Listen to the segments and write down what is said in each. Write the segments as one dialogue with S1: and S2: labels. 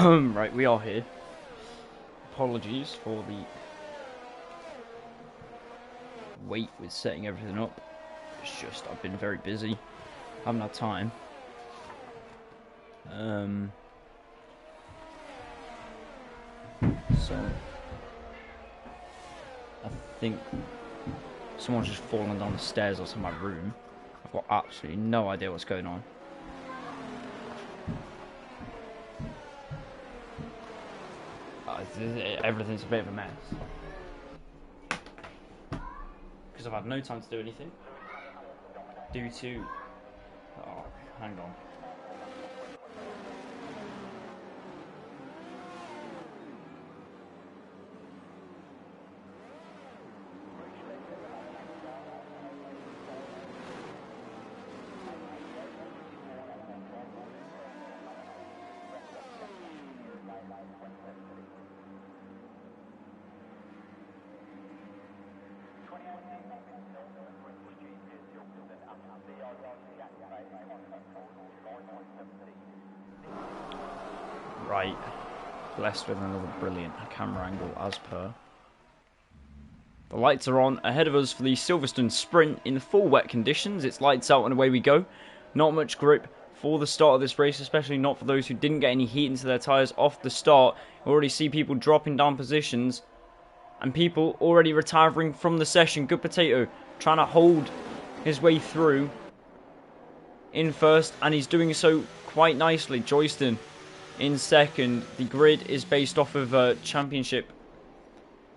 S1: Right, we are here. Apologies for the wait with setting everything up. It's just I've been very busy. Haven't had time. So I think someone's just fallen down the stairs outside my room. I've got absolutely no idea what's going on. Everything's a bit of a mess. Because I've had no time to do anything. Due to... Oh, hang on. Right, blessed with another brilliant camera angle as per. The lights are on ahead of us for the Silverstone Sprint in the full wet conditions. It's lights out and away we go. Not much grip for the start of this race, especially not for those who didn't get any heat into their tyres off the start. You already see people dropping down positions and people already retiring from the session. Good Potato trying to hold his way through in first, and he's doing so quite nicely. Joyston in second. The grid is based off of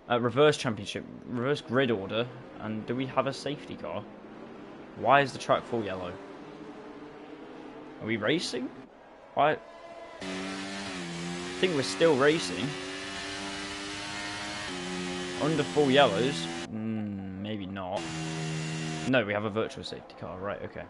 S1: reverse grid order. And do we have a safety car? Why is the track full yellow? Are we racing? I think we're still racing. Under full yellows? Maybe not. No, we have a virtual safety car. Right, okay.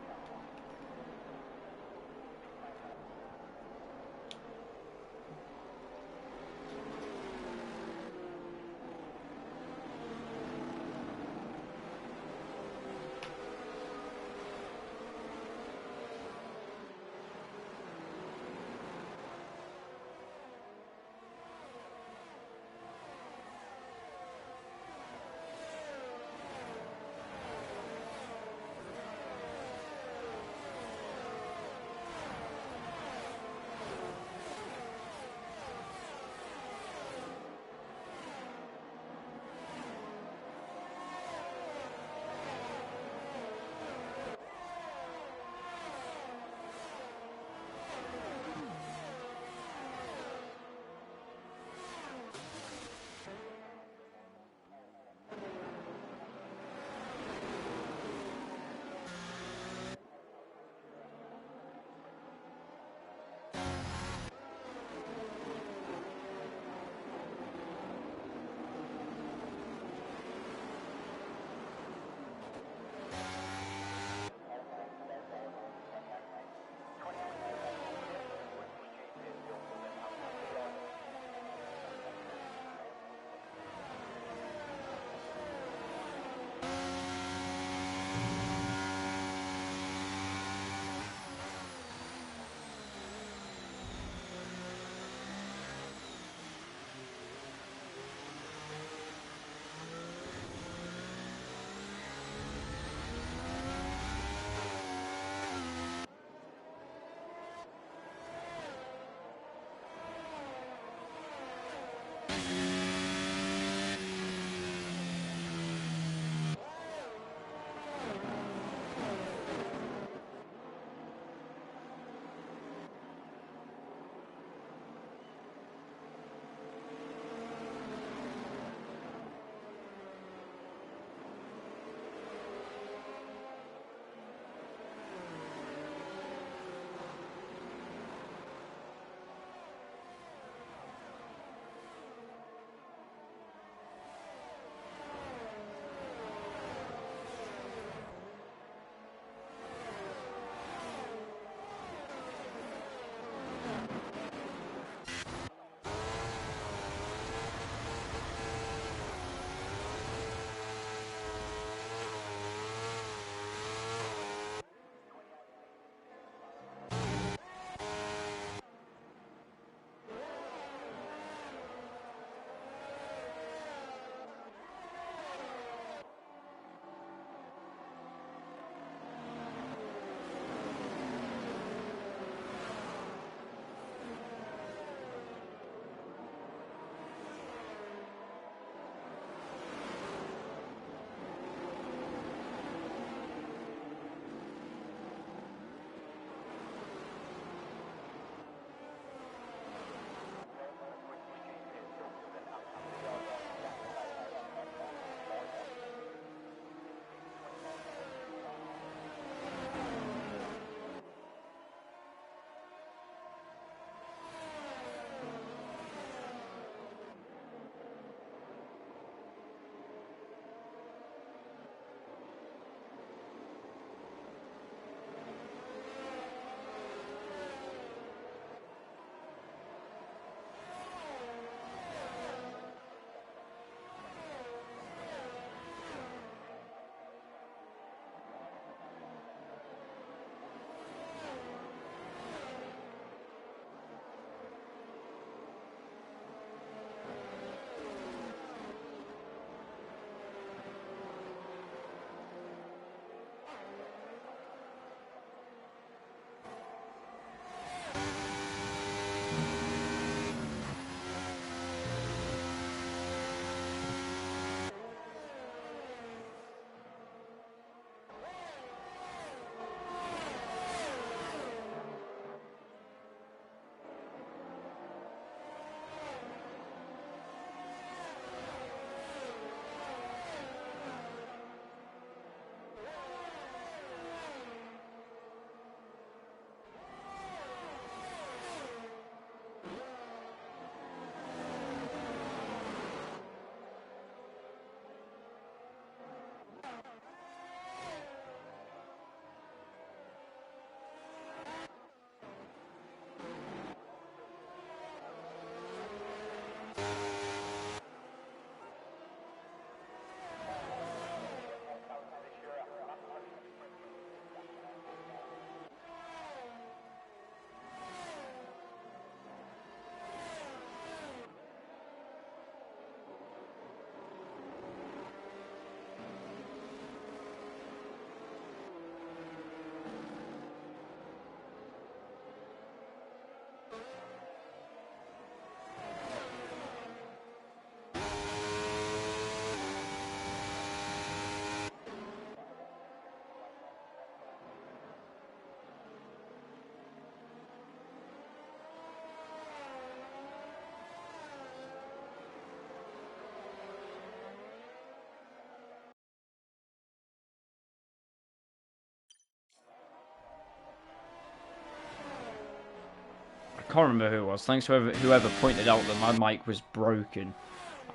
S1: can't remember who it was. Thanks to whoever pointed out that my mic was broken.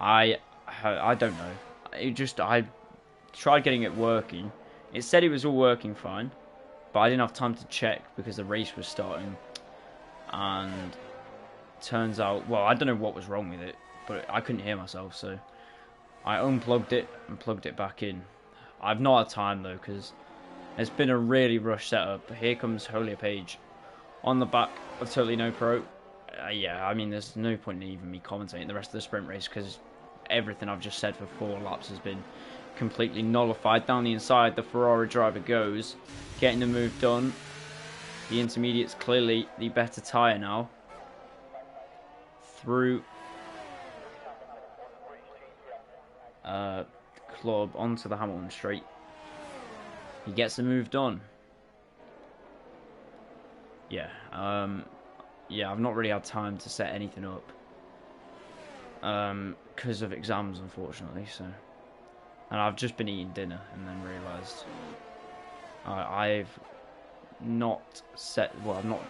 S1: I don't know. I tried getting it working. It said it was all working fine, but I didn't have time to check because the race was starting. And turns out, well, I don't know what was wrong with it, but I couldn't hear myself, so I unplugged it and plugged it back in. I've not had time though, because it's been a really rushed setup. Here comes Holier Page on the back of Totally No Pro. Yeah, I mean, there's no point in even me commentating the rest of the sprint race, because everything I've just said for 4 laps has been completely nullified. Down the inside, the Ferrari driver goes, getting the move done. The intermediate's clearly the better tyre now. Through Club onto the Hamilton straight. He gets the move done. Yeah, yeah, I've not really had time to set anything up because of exams, unfortunately. So, and I've just been eating dinner and then realised I've not set. Well, I've not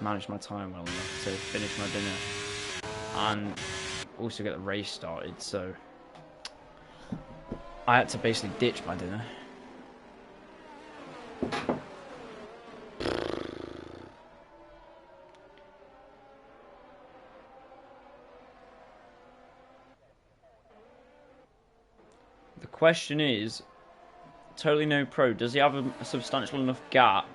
S1: managed my time well enough to finish my dinner and also get the race started. So I had to basically ditch my dinner. The question is, Totally No Pro, does he have a substantial enough gap?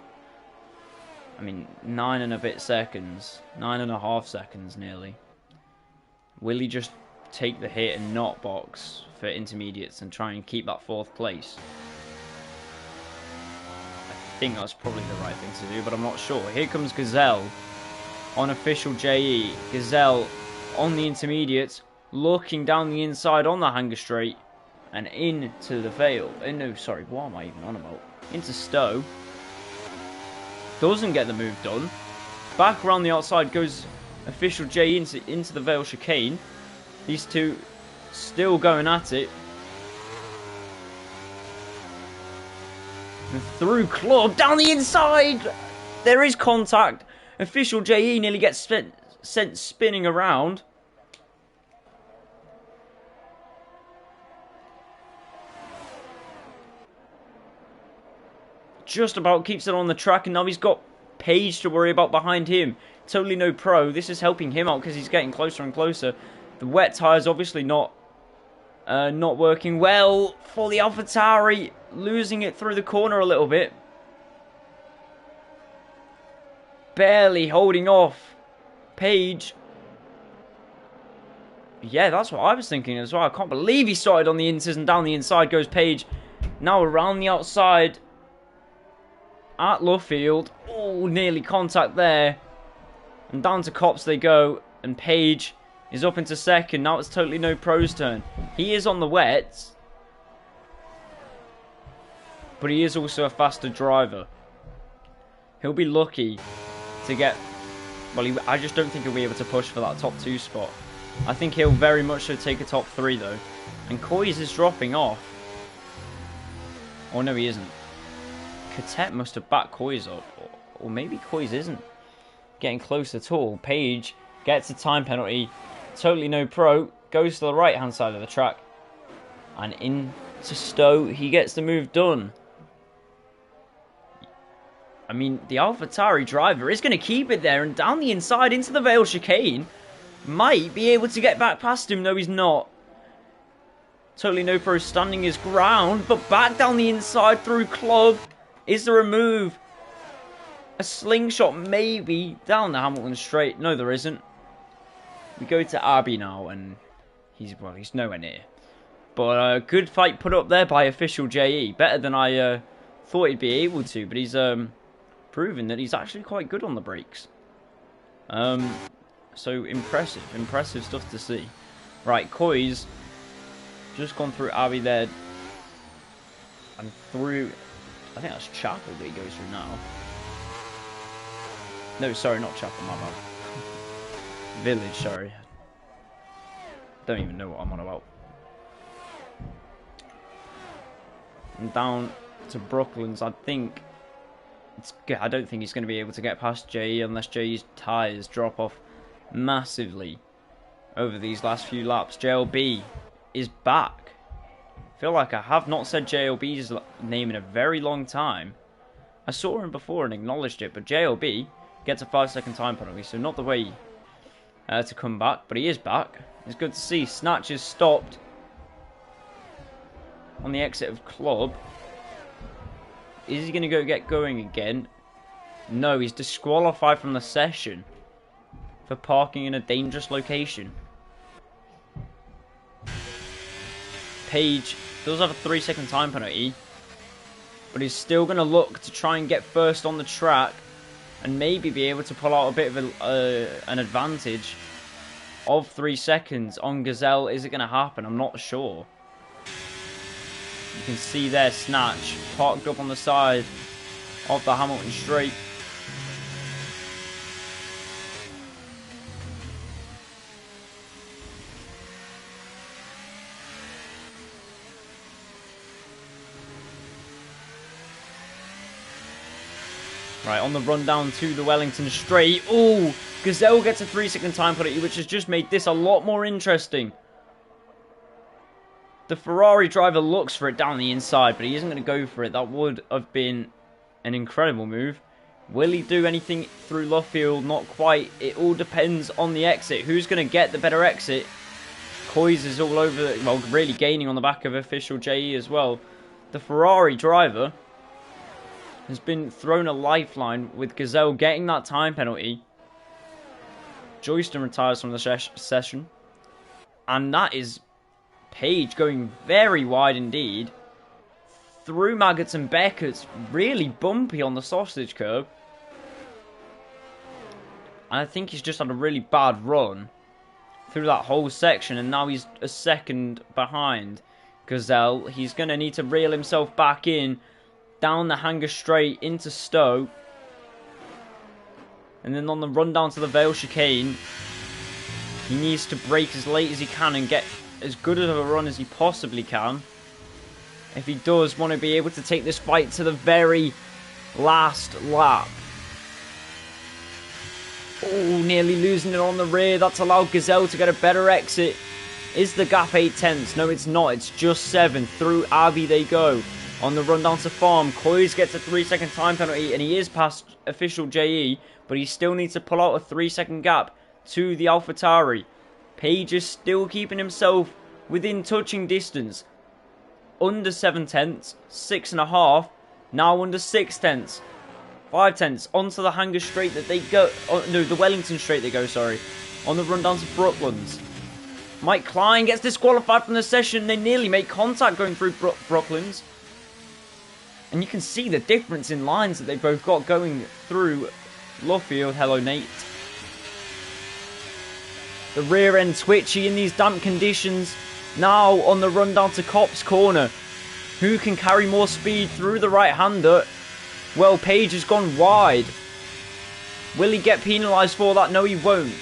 S1: I mean, 9 and a bit seconds, 9.5 seconds nearly. Will he just take the hit and not box for intermediates and try and keep that 4th place? I think that's probably the right thing to do, but I'm not sure. Here comes Gazelle on official JE. Gazelle on the intermediates, looking down the inside on the hanger straight and into the Vale. No, sorry, what am I even on about? Into Stowe. Doesn't get the move done. Back around the outside goes official JE into the Vale chicane. These two still going at it. And through Club, down the inside! There is contact. Official JE nearly gets sent spinning around. Just about keeps it on the track, and now he's got Page to worry about behind him. Totally No Pro. This is helping him out because he's getting closer and closer. The wet tyre's obviously not working well for the AlphaTauri, losing it through the corner a little bit. Barely holding off Page. Yeah, that's what I was thinking as well. I can't believe he started on the inters and down the inside goes Page. Now around the outside at Luffield. Oh, nearly contact there. And down to Copse they go. And Page is up into second. Now it's Totally No Pro's turn. He is on the wets, but he is also a faster driver. He'll be lucky to get... Well, I just don't think he'll be able to push for that top 2 spot. I think he'll very much so take a top 3 though. And Coys is dropping off. Oh no, he isn't. Catet must have backed Coys up. Or maybe Coys isn't getting close at all. Page gets a time penalty. Totally No Pro goes to the right hand side of the track. And into Stowe, he gets the move done. I mean, the AlphaTauri driver is going to keep it there. And down the inside into the Vale chicane. Might be able to get back past him. No, he's not. Totally No Pro standing his ground. But back down the inside through Club. Is there a move? A slingshot maybe down the Hamilton straight. No, there isn't. We go to Abbey now, and he's nowhere near. But a good fight put up there by official JE. Better than I thought he'd be able to. But he's proven that he's actually quite good on the brakes. So impressive stuff to see. Right, Coys just gone through Abbey there, and through. I think that's Chapel that he goes through now. No, sorry, not Chapel, my bad. Village, sorry. Don't even know what I'm on about. And down to Brooklands, I think I don't think he's going to be able to get past JE unless JE's tyres drop off massively over these last few laps. JLB is back. I feel like I have not said JLB's name in a very long time. I saw him before and acknowledged it, but JLB gets a 5-second time penalty, so not the way to come back, but he is back. It's good to see. Snatch is stopped on the exit of Club. Is he going to get going again? No, he's disqualified from the session for parking in a dangerous location. Page does have a 3-second time penalty, but he's still going to look to try and get first on the track and maybe be able to pull out a bit of an advantage of 3 seconds on Gazelle. Is it going to happen? I'm not sure. You can see there Snatch parked up on the side of the Hamilton Straight. Right, on the run down to the Wellington Straight. Oh, Gazelle gets a 3-second time penalty, which has just made this a lot more interesting. The Ferrari driver looks for it down the inside, but he isn't going to go for it. That would have been an incredible move. Will he do anything through Luffield? Not quite. It all depends on the exit. Who's going to get the better exit? Coys is all over, well, really gaining on the back of official JE as well. The Ferrari driver has been thrown a lifeline with Gazelle getting that time penalty. Joyston retires from the session. And that is Page going very wide indeed. Through Maggots and Beckett's, really bumpy on the sausage curb. And I think he's just had a really bad run through that whole section, and now he's a second behind Gazelle. He's going to need to reel himself back in, down the Hanger Straight into Stowe. And then on the run down to the Vale Chicane, he needs to brake as late as he can and get as good of a run as he possibly can. If he does want to be able to take this fight to the very last lap. Oh, nearly losing it on the rear. That's allowed Gazelle to get a better exit. Is the gap 8 tenths? No, it's not. It's just 7. Through Abbey they go. On the run down to Farm, Coys gets a 3-second time penalty, and he is past official JE, but he still needs to pull out a 3-second gap to the AlphaTauri. Page is still keeping himself within touching distance. Under 7 tenths, 6.5, now under 6 tenths, 5 tenths, onto the Hanger Straight that they go, no, the Wellington Straight they go, sorry, on the run down to Brooklands. Mike Klein gets disqualified from the session. They nearly make contact going through Brooklands. And you can see the difference in lines that they've both got going through Luffield. Hello, Nate. The rear end twitchy in these damp conditions. Now on the run down to Copse Corner. Who can carry more speed through the right-hander? Well, Page has gone wide. Will he get penalised for that? No, he won't.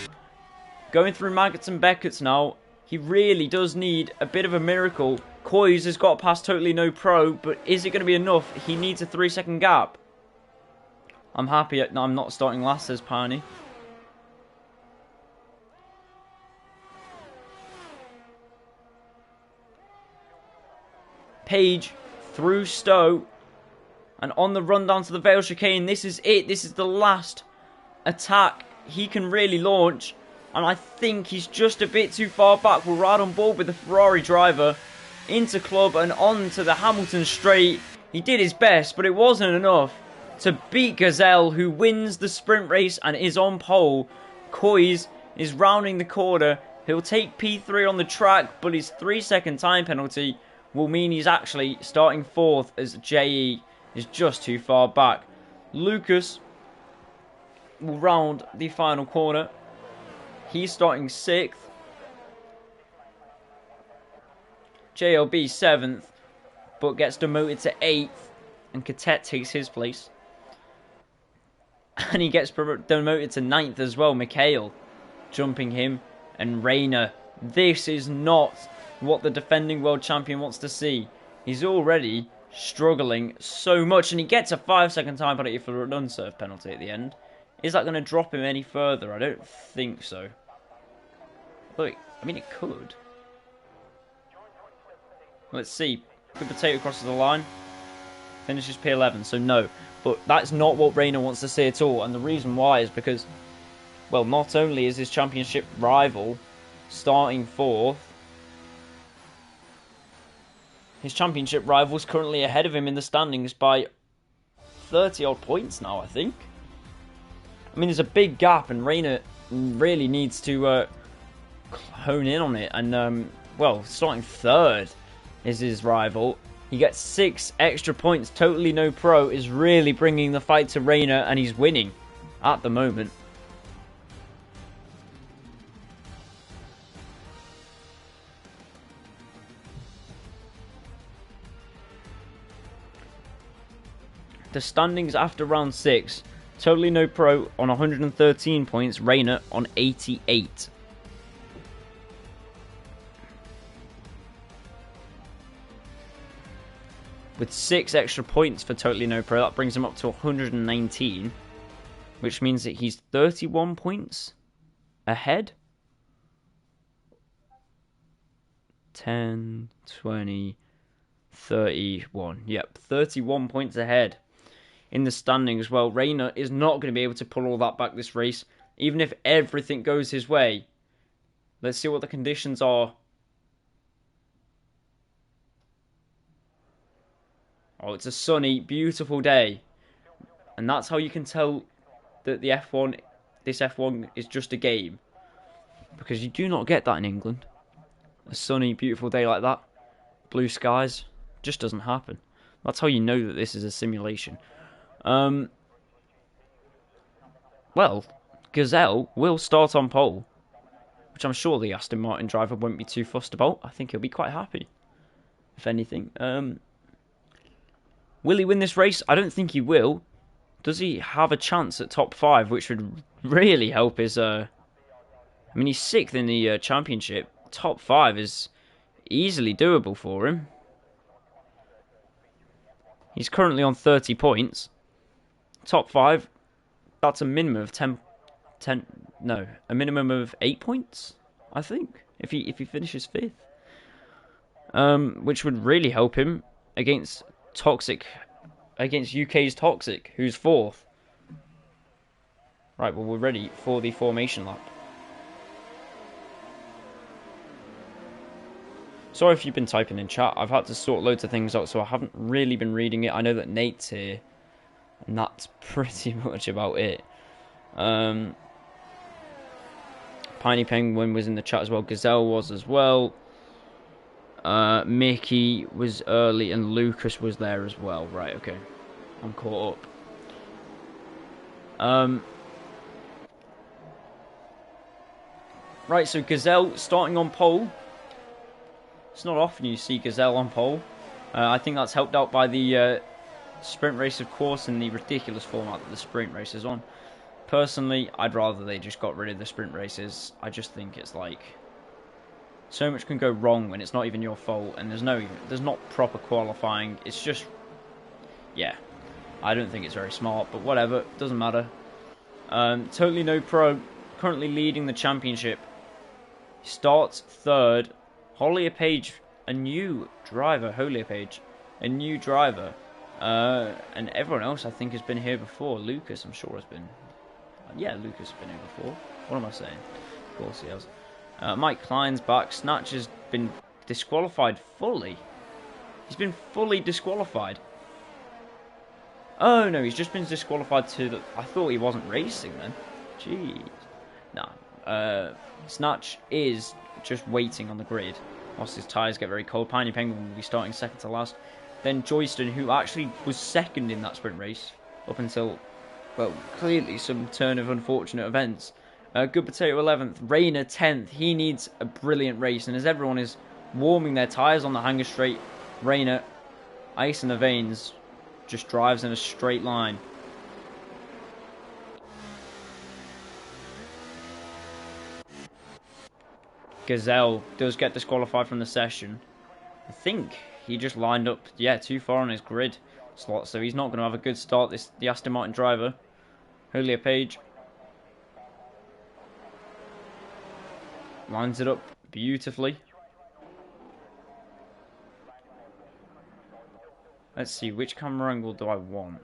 S1: Going through Maggots and Beckett's now. He really does need a bit of a miracle. Coys has got past Totally No Pro, but is it going to be enough? He needs a 3-second gap. I'm happy I'm not starting last, says Piney. Page through Stowe. And on the run down to the Vale Chicane. This is it. This is the last attack he can really launch. And I think he's just a bit too far back. We're right on board with the Ferrari driver. Into Club and on to the Hamilton Straight. He did his best, but it wasn't enough to beat Gazelle, who wins the sprint race and is on pole. Coys is rounding the corner. He'll take P3 on the track, but his 3-second time penalty will mean he's actually starting 4th as JE is just too far back. Lucas will round the final corner. He's starting 6th. JLB 7th, but gets demoted to 8th, and Catet takes his place. And he gets demoted to 9th as well, Mikhail jumping him, and Rayner. This is not what the defending world champion wants to see. He's already struggling so much, and he gets a 5-second time penalty for an unserved penalty at the end. Is that going to drop him any further? I don't think so. Look, I mean, it could. Let's see. Good Potato crosses the line. Finishes P11, so no. But that's not what Reina wants to see at all. And the reason why is because, well, not only is his championship rival starting 4th, his championship rival's currently ahead of him in the standings by 30-odd points now, I think. I mean, there's a big gap, and Reina really needs to hone in on it. And, well, starting 3rd is his rival. He gets 6 extra points. Totally No Pro is really bringing the fight to Reina, and he's winning at the moment. The standings after round 6. Totally No Pro on 113 points. Reina on 88. With 6 extra points for Totally No Pro, that brings him up to 119. Which means that he's 31 points ahead. 10, 20, 31. Yep, 31 points ahead in the standings. Well, Reina is not going to be able to pull all that back this race, even if everything goes his way. Let's see what the conditions are. Oh, it's a sunny, beautiful day. And that's how you can tell that this F1 is just a game. Because you do not get that in England. A sunny, beautiful day like that. Blue skies. Just doesn't happen. That's how you know that this is a simulation. Well, Gazelle will start on pole. Which I'm sure the Aston Martin driver won't be too fussed about. I think he'll be quite happy. If anything. Will he win this race? I don't think he will. Does he have a chance at top 5, which would really help his... I mean, he's 6th in the championship. Top 5 is easily doable for him. He's currently on 30 points. Top 5, that's a minimum of a minimum of 8 points, I think, if he finishes 5th. Which would really help him against UK's Toxic, who's 4th. Right, well, we're ready for the formation lap. Sorry if you've been typing in chat. I've had to sort loads of things out, so I haven't really been reading it. I know that Nate's here, and that's pretty much about it. Piney Penguin was in the chat as well. Gazelle was as well. Mickey was early, and Lucas was there as well. Right, okay. I'm caught up. Right, so Gazelle starting on pole. It's not often you see Gazelle on pole. I think that's helped out by the sprint race, of course, and the ridiculous format that the sprint race is on. Personally, I'd rather they just got rid of the sprint races. I just think it's like... so much can go wrong when it's not even your fault, and there's not proper qualifying. It's just... yeah. I don't think it's very smart, but whatever. Doesn't matter. Totally No Pro, currently leading the championship. Starts 3rd. Hollier Page, a new driver. A new driver. And everyone else, I think, has been here before. Lucas, I'm sure, has been... yeah, Lucas has been here before. What am I saying? Of course he has. Mike Klein's back. Snatch has been disqualified fully. He's been fully disqualified. Oh, no, he's just been disqualified to... I thought he wasn't racing then. Jeez. Nah. Snatch is just waiting on the grid whilst his tyres get very cold. Piney Penguin will be starting 2nd to last. Then Joyston, who actually was 2nd in that sprint race up until, well, clearly some turn of unfortunate events. Good Potato 11th. Reina 10th. He needs a brilliant race. And as everyone is warming their tyres on the hanger straight, Reina, ice in the veins, just drives in a straight line. Gazelle does get disqualified from the session. I think he just lined up, yeah, too far on his grid slot, so he's not going to have a good start, the Aston Martin driver. Julia Page lines it up beautifully. Let's see, which camera angle do I want?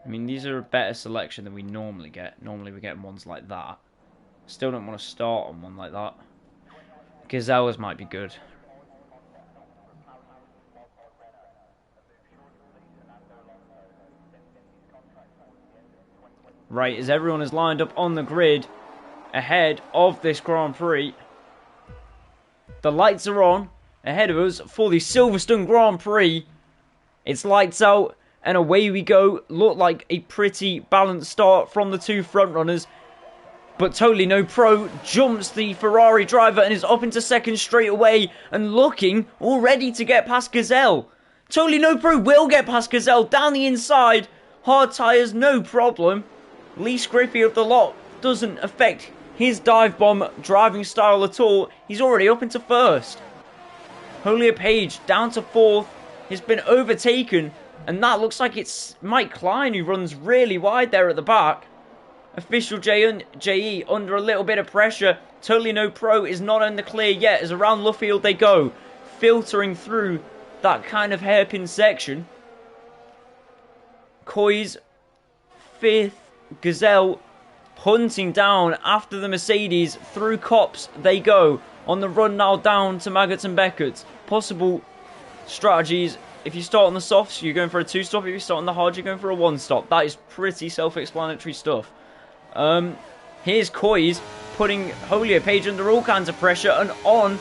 S1: I mean, these are a better selection than we normally get. Normally we get ones like that. Still don't want to start on one like that. Gazelle's might be good. Right, as everyone is lined up on the grid ahead of this Grand Prix, the lights are on ahead of us for the Silverstone Grand Prix. It's lights out and away we go. Looked like a pretty balanced start from the two front runners, but Totally No Pro jumps the Ferrari driver and is up into second straight away and looking already to get past Gazelle. Totally No Pro will get past Gazelle down the inside. Hard tyres, no problem. Least grippy of the lot, doesn't affect his dive bomb driving style at all. He's already up into first. Julia Page down to fourth. He's been overtaken, and that looks like it's Mike Klein who runs really wide there at the back. Official JE under a little bit of pressure. Totally No Pro is not in the clear yet, as around Luffield they go, filtering through that kind of hairpin section. Coy's fifth. Gazelle hunting down after the Mercedes. Through Copse they go. On the run now down to Maggotts and Beckett. Possible strategies. If you start on the softs, you're going for a 2-stop. If you start on the hard, you're going for a 1-stop. That is pretty self-explanatory stuff. Here's Coy's putting Julia Page under all kinds of pressure, and on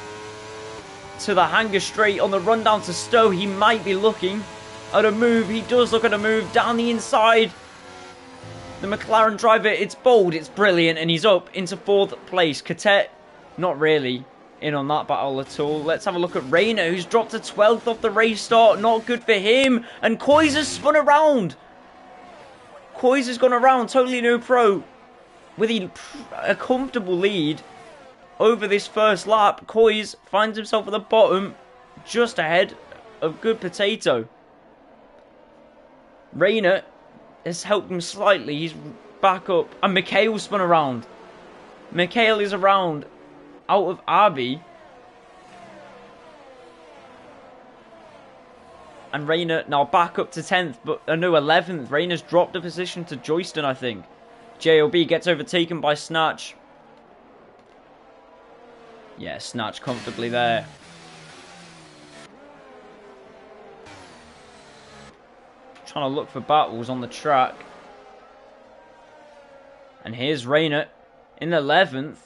S1: to the hanger straight on the run down to Stowe. He might be looking at a move. He does look at a move down the inside. The McLaren driver, it's bold, it's brilliant, and he's up into fourth place. Catet, not really in on that battle at all. Let's have a look at Rayner, who's dropped to 12th off the race start. Not good for him. And Coy's has spun around. Coy's has gone around. Totally No Pro with a comfortable lead over this first lap. Coy's finds himself at the bottom, just ahead of Good Potato. Rayner has helped him slightly. He's back up. And Mikhail spun around. Mikhail is around out of Abi. And Rayner now back up to 10th, but no, 11th. Rayner's dropped a position to Joyston, I think. JLB gets overtaken by Snatch. Yeah, Snatch comfortably there. Trying to look for battles on the track. And here's Rayner in 11th.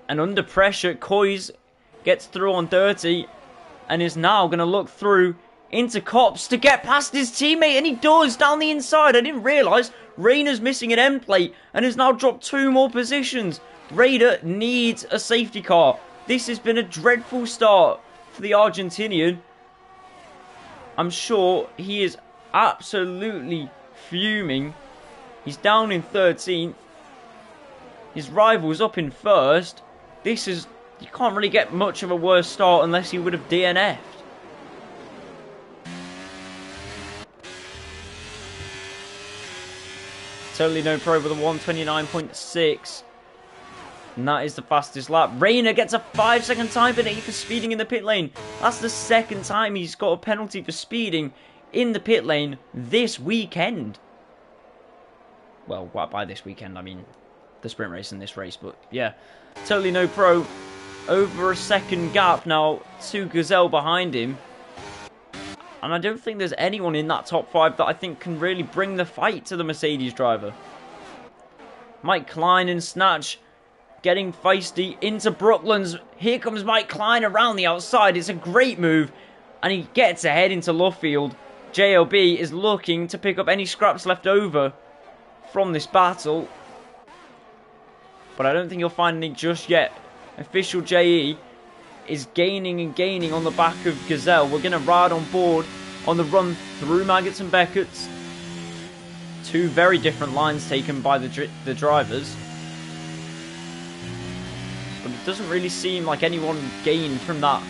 S1: And under pressure, Coy's gets through on 30. And is now going to look through into Copse to get past his teammate. And he does down the inside. I didn't realise Rayner's missing an end plate and has now dropped 2 more positions. Rayner needs a safety car. This has been a dreadful start for the Argentinian. I'm sure he is absolutely fuming. He's down in 13th. His rival's up in first. This is... You can't really get much of a worse start unless he would have DNF'd. Totally No Pro with a 129.6. And that is the fastest lap. Rayner gets a 5-second time penalty for speeding in the pit lane. That's the second time he's got a penalty for speeding in the pit lane this weekend. Well, by this weekend, I mean the sprint race and this race, but yeah. Totally No Pro over a second gap now to Gazelle behind him. And I don't think there's anyone in that top 5 that I think can really bring the fight to the Mercedes driver. Mike Klein and Snatch getting feisty into Brooklands. Here comes Mike Klein around the outside. It's a great move. And he gets ahead into Luffield. JLB is looking to pick up any scraps left over from this battle. But I don't think you'll find any just yet. Official JE is gaining and gaining on the back of Gazelle. We're going to ride on board on the run through Maggotts and Beckett. 2 very different lines taken by the drivers. But it doesn't really seem like anyone gained from that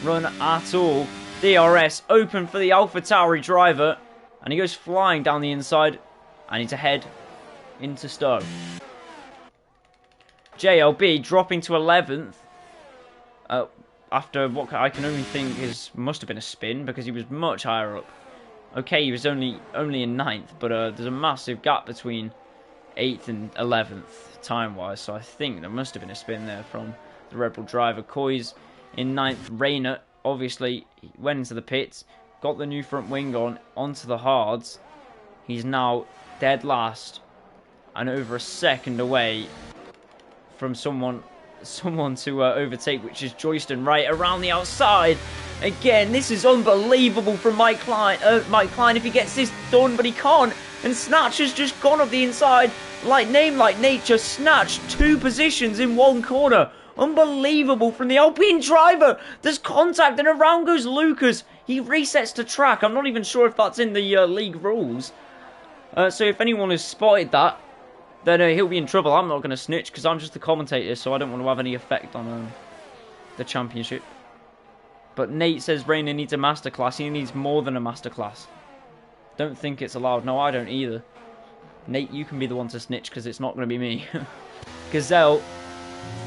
S1: run at all. DRS open for the AlphaTauri driver, and he goes flying down the inside, and he's ahead into Stowe. JLB dropping to 11th after what I can only think must have been a spin, because he was much higher up. Okay, he was only in 9th, but there's a massive gap between 8th and 11th time-wise, so I think there must have been a spin there from the Red Bull driver. Coy's in 9th. Rayner obviously went into the pits, got the new front wing onto the hards. He's now dead last and over a second away from someone to overtake, which is Joyston right around the outside. Again, this is unbelievable from Mike Klein. If he gets this done, but he can't. And Snatch has just gone up the inside. Like name, like nature, Snatch 2 positions in 1 corner. Unbelievable from the Alpine driver. There's contact, and around goes Lucas. He resets to track. I'm not even sure if that's in the league rules. So if anyone has spotted that, then he'll be in trouble. I'm not going to snitch because I'm just the commentator, so I don't want to have any effect on the championship. But Nate says Rayner needs a masterclass. He needs more than a masterclass. Don't think it's allowed. No, I don't either. Nate, you can be the one to snitch because it's not going to be me. Gazelle,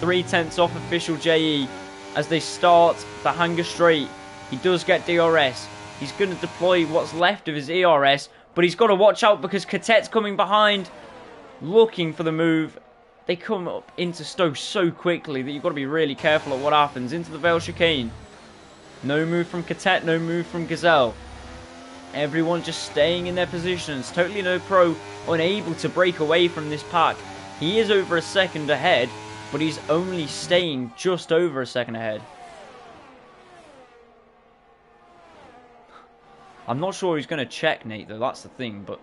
S1: 3/10 off official JE as they start the Hangar Straight. He does get DRS. He's going to deploy what's left of his ERS, but he's got to watch out because Catet's coming behind, looking for the move. They come up into Stowe so quickly that you've got to be really careful at what happens. Into the Vale Chicane. No move from Catet, no move from Gazelle. Everyone just staying in their positions. Totally No Pro unable to break away from this pack. He is over a second ahead, but he's only staying just over a second ahead. I'm not sure he's going to check Nate though, that's the thing, but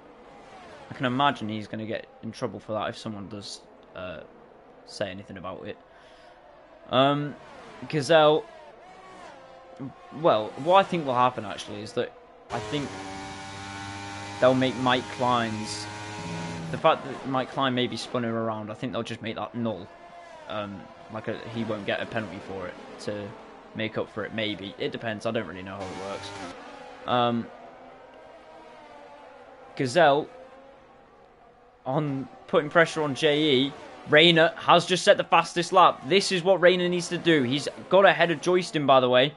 S1: I can imagine he's going to get in trouble for that if someone does say anything about it. Gazelle, well, what I think will happen actually is that I think they'll make Mike Klein's, the fact that Mike Klein may be spinning around, I think they'll just make that null. He won't get a penalty for it to make up for it, maybe. It depends, I don't really know how it works. Gazelle, on putting pressure on JE, Rayner has just set the fastest lap. This is what Rayner needs to do. He's got ahead of Joyston, by the way.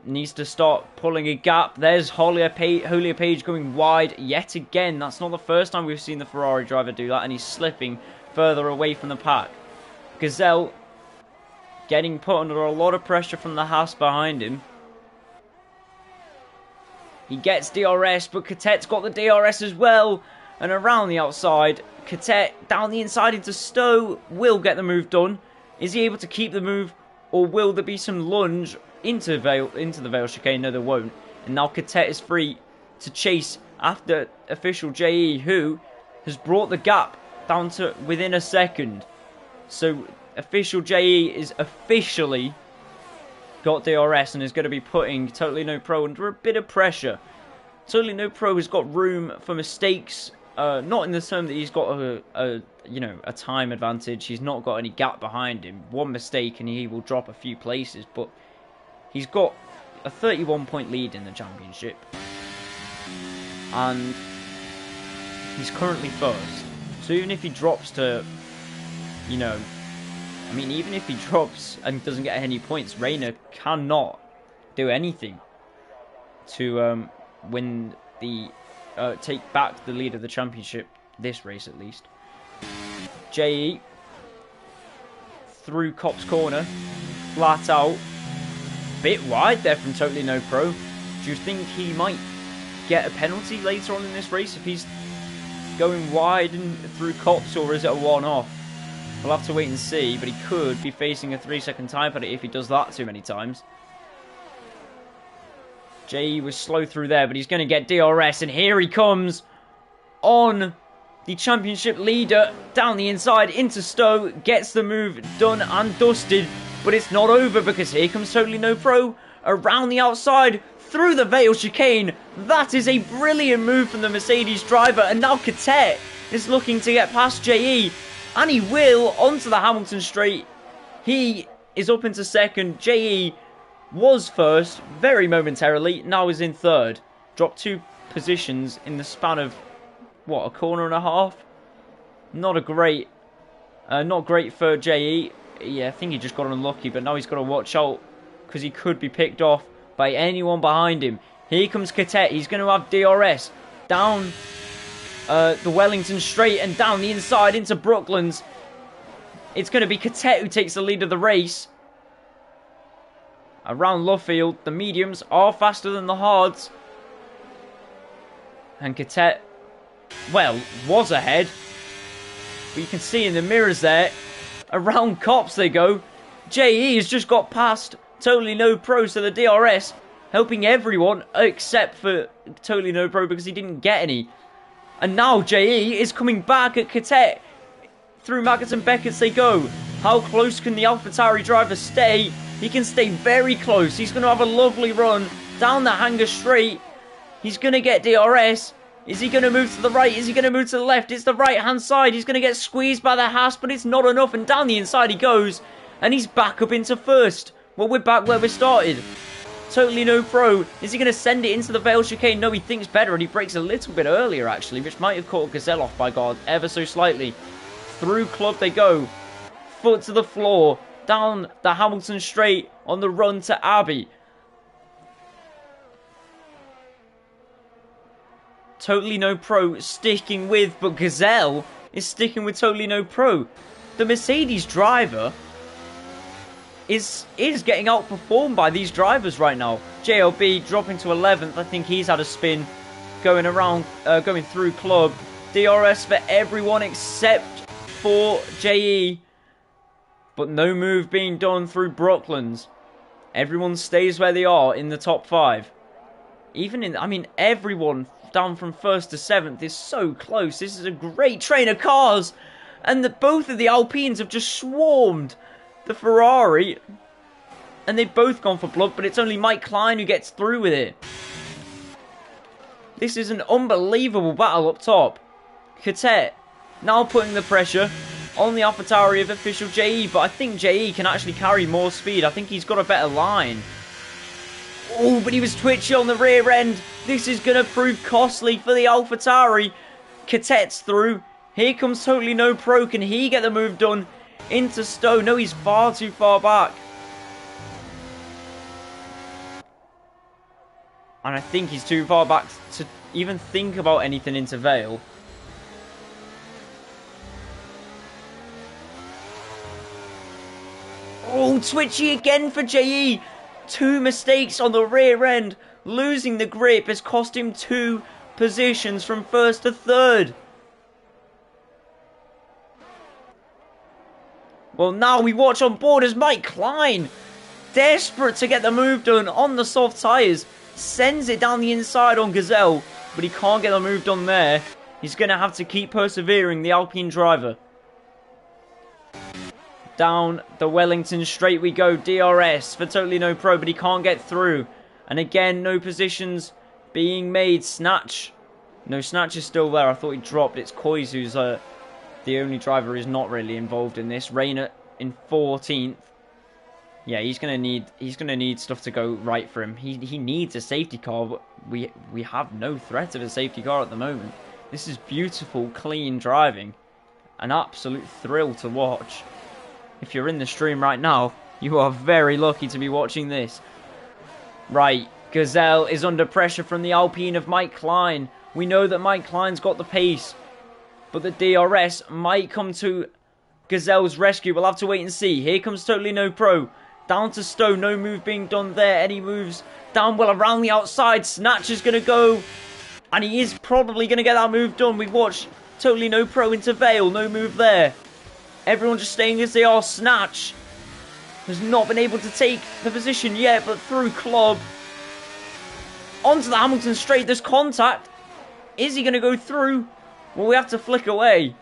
S1: Needs to start pulling a gap. There's Julia Page going wide yet again. That's not the first time we've seen the Ferrari driver do that, and he's slipping further away from the pack. Gazelle getting put under a lot of pressure from the Haas behind him. He gets DRS, but Catet's got the DRS as well. And around the outside, Catet down the inside into Stowe will get the move done. Is he able to keep the move, or will there be some lunge into the Vale Chicane? No, there won't. And now Catet is free to chase after official JE, who has brought the gap down to within a second. So official JE is officially got DRS and is going to be putting Totally No Pro under a bit of pressure. Totally No Pro has got room for mistakes. Not in the term that he's got a time advantage. He's not got any gap behind him. One mistake and he will drop a few places, but he's got a 31-point lead in the championship, and he's currently first. So even if he drops to, even if he drops and doesn't get any points, Rayner cannot do anything to win the. Take back the lead of the championship, this race at least. JE through Cop's corner, flat out, bit wide there from Totally No Pro. Do you think he might get a penalty later on in this race if he's going wide and through Cops, or is it a one-off? We'll have to wait and see, but he could be facing a 3-second time penalty if he does that too many times. JE was slow through there, but he's going to get DRS, and here he comes on the championship leader down the inside into Stowe, gets the move done and dusted, but it's not over because here comes Totally No Pro around the outside through the Vale Chicane. That is a brilliant move from the Mercedes driver, and now Catet is looking to get past JE, and he will onto the Hamilton Straight. He is up into second. JE was first very momentarily, now is in third. Dropped 2 positions in the span of, what, a corner and a half? Not great for JE. Yeah, I think he just got unlucky, but now he's got to watch out because he could be picked off by anyone behind him. Here comes Catet. He's going to have DRS down the Wellington straight and down the inside into Brooklands. It's going to be Catet who takes the lead of the race. Around Lovefield, the mediums are faster than the hards. And Catet, well, was ahead. But you can see in the mirrors there, around Cops they go. JE has just got past Totally No Pro, so the DRS helping everyone except for Totally No Pro because he didn't get any. And now JE is coming back at Catet. Through Maggots and Beckett's they go. How close can the AlphaTauri driver stay? He can stay very close. He's going to have a lovely run down the hangar straight. He's going to get DRS. Is he going to move to the right? Is he going to move to the left? It's the right-hand side. He's going to get squeezed by the Haas, but it's not enough. And down the inside he goes. And he's back up into first. Well, we're back where we started. Totally No Pro. Is he going to send it into the Vale chicane? No, he thinks better, and he breaks a little bit earlier, actually, which might have caught Gazelle off by guard ever so slightly. Through Club they go. Foot to the floor. Down the Hamilton straight on the run to Abbey. Totally No Pro sticking with, but Gazelle is sticking with Totally No Pro. The Mercedes driver is getting outperformed by these drivers right now. JLB dropping to 11th. I think he's had a spin going through Club. DRS for everyone except for JE. But no move being done through Brooklands. Everyone stays where they are in the top 5. Everyone down from 1st to 7th is so close. This is a great train of cars. And both of the Alpines have just swarmed the Ferrari. And they've both gone for blood, but it's only Mike Klein who gets through with it. This is an unbelievable battle up top. Catet now putting the pressure on the AlphaTauri of official JE, but I think JE can actually carry more speed. I think he's got a better line. Oh, but he was twitchy on the rear end. This is going to prove costly for the AlphaTauri. Catet's through. Here comes Totally No Pro. Can he get the move done into Stowe? No, he's far too far back. And I think he's too far back to even think about anything into Vale. Oh, twitchy again for JE. 2 mistakes on the rear end. Losing the grip has cost him 2 positions from 1st to 3rd. Well, now we watch on board as Mike Klein, desperate to get the move done on the soft tyres, sends it down the inside on Gazelle, but he can't get the move done there. He's going to have to keep persevering, the Alpine driver. Down the Wellington straight we go. DRS for Totally No Pro, but he can't get through. And again, no positions being made. Snatch. No, Snatch is still there. I thought he dropped. It's Koiz who's the only driver who's not really involved in this. Rayner in 14th. Yeah, he's gonna need stuff to go right for him. He needs a safety car, but we have no threat of a safety car at the moment. This is beautiful, clean driving. An absolute thrill to watch. If you're in the stream right now, you are very lucky to be watching this. Right, Gazelle is under pressure from the Alpine of Mike Klein. We know that Mike Klein's got the pace, but the DRS might come to Gazelle's rescue. We'll have to wait and see. Here comes Totally No Pro. Down to Stowe, no move being done there. Any moves down well around the outside. Snatch is going to go, and he is probably going to get that move done. We watch Totally No Pro into Vale, no move there. Everyone just staying as they are. Snatch has not been able to take the position yet, but through Club. Onto the Hamilton straight, there's contact. Is he going to go through? Well, we have to flick away.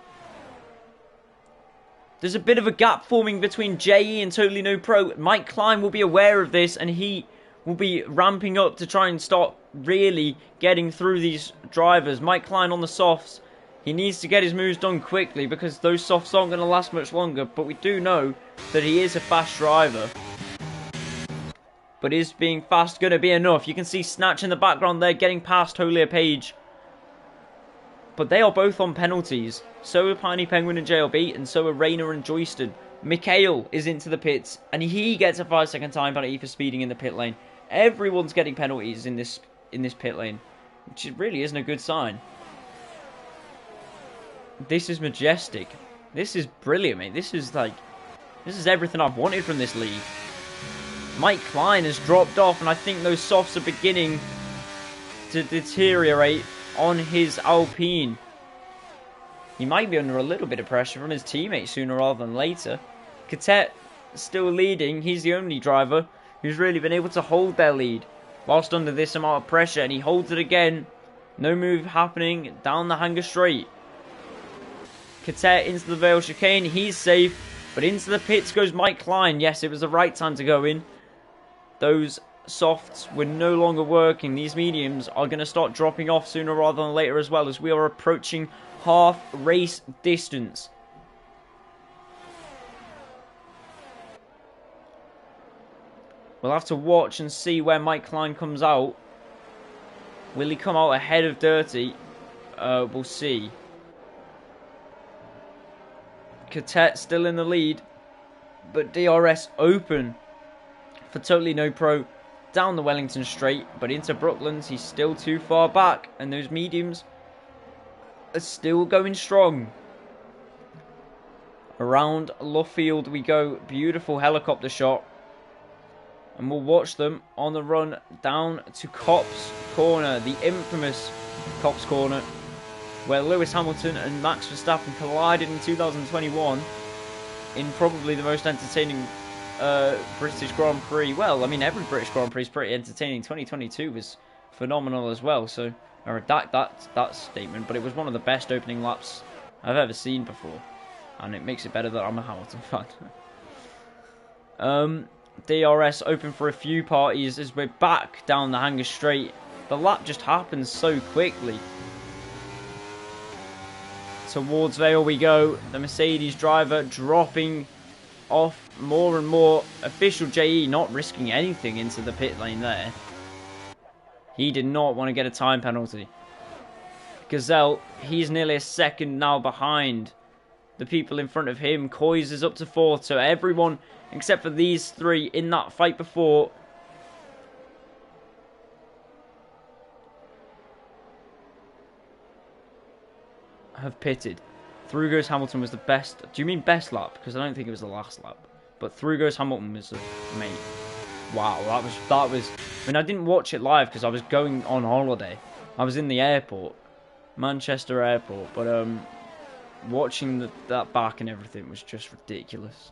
S1: There's a bit of a gap forming between JE and Totally No Pro. Mike Klein will be aware of this, and he will be ramping up to try and start really getting through these drivers. Mike Klein on the softs. He needs to get his moves done quickly because those softs aren't going to last much longer. But we do know that he is a fast driver. But is being fast going to be enough? You can see Snatch in the background there getting past Holia Page. But they are both on penalties. So are Piney Penguin and JLB, and so are Rayner and Joyston. Mikhail is into the pits, and he gets a 5-second time penalty for speeding in the pit lane. Everyone's getting penalties in this pit lane, which really isn't a good sign. This is majestic. This is brilliant, mate. This is everything I've wanted from this league. Mike Klein has dropped off, and I think those softs are beginning to deteriorate on his Alpine. He might be under a little bit of pressure from his teammates sooner rather than later. Catet still leading. He's the only driver who's really been able to hold their lead whilst under this amount of pressure, and he holds it again. No move happening down the Hanger Straight. Catet into the Vale Chicane. He's safe, but into the pits goes Mike Klein. Yes, it was the right time to go in. Those softs were no longer working. These mediums are going to start dropping off sooner rather than later as well, as we are approaching half race distance. We'll have to watch and see where Mike Klein comes out. Will he come out ahead of Dirty? We'll see. Catet still in the lead, but DRS open for Totally No Pro down the Wellington Straight, but into Brooklands he's still too far back, and those mediums are still going strong. Around Luffield we go. Beautiful helicopter shot, and we'll watch them on the run down to Copse Corner, the infamous Copse Corner, where Lewis Hamilton and Max Verstappen collided in 2021 in probably the most entertaining British Grand Prix. Well, I mean, every British Grand Prix is pretty entertaining. 2022 was phenomenal as well, so I redact that statement, but it was one of the best opening laps I've ever seen before, and it makes it better that I'm a Hamilton fan. DRS open for a few parties as we're back down the Hanger Straight. The lap just happens so quickly. Towards Vale we go. The Mercedes driver dropping off more and more. Official JE not risking anything into the pit lane there. He did not want to get a time penalty. Gazelle, he's nearly a second now behind the people in front of him. Coys is up to 4th, so everyone except for these three in that fight before have pitted. Through goes Hamilton was the best. Do you mean best lap? Because I don't think it was the last lap. But through goes Hamilton was mate. Wow, that was. I mean, I didn't watch it live because I was going on holiday. I was in the airport, Manchester Airport. But watching that back and everything was just ridiculous.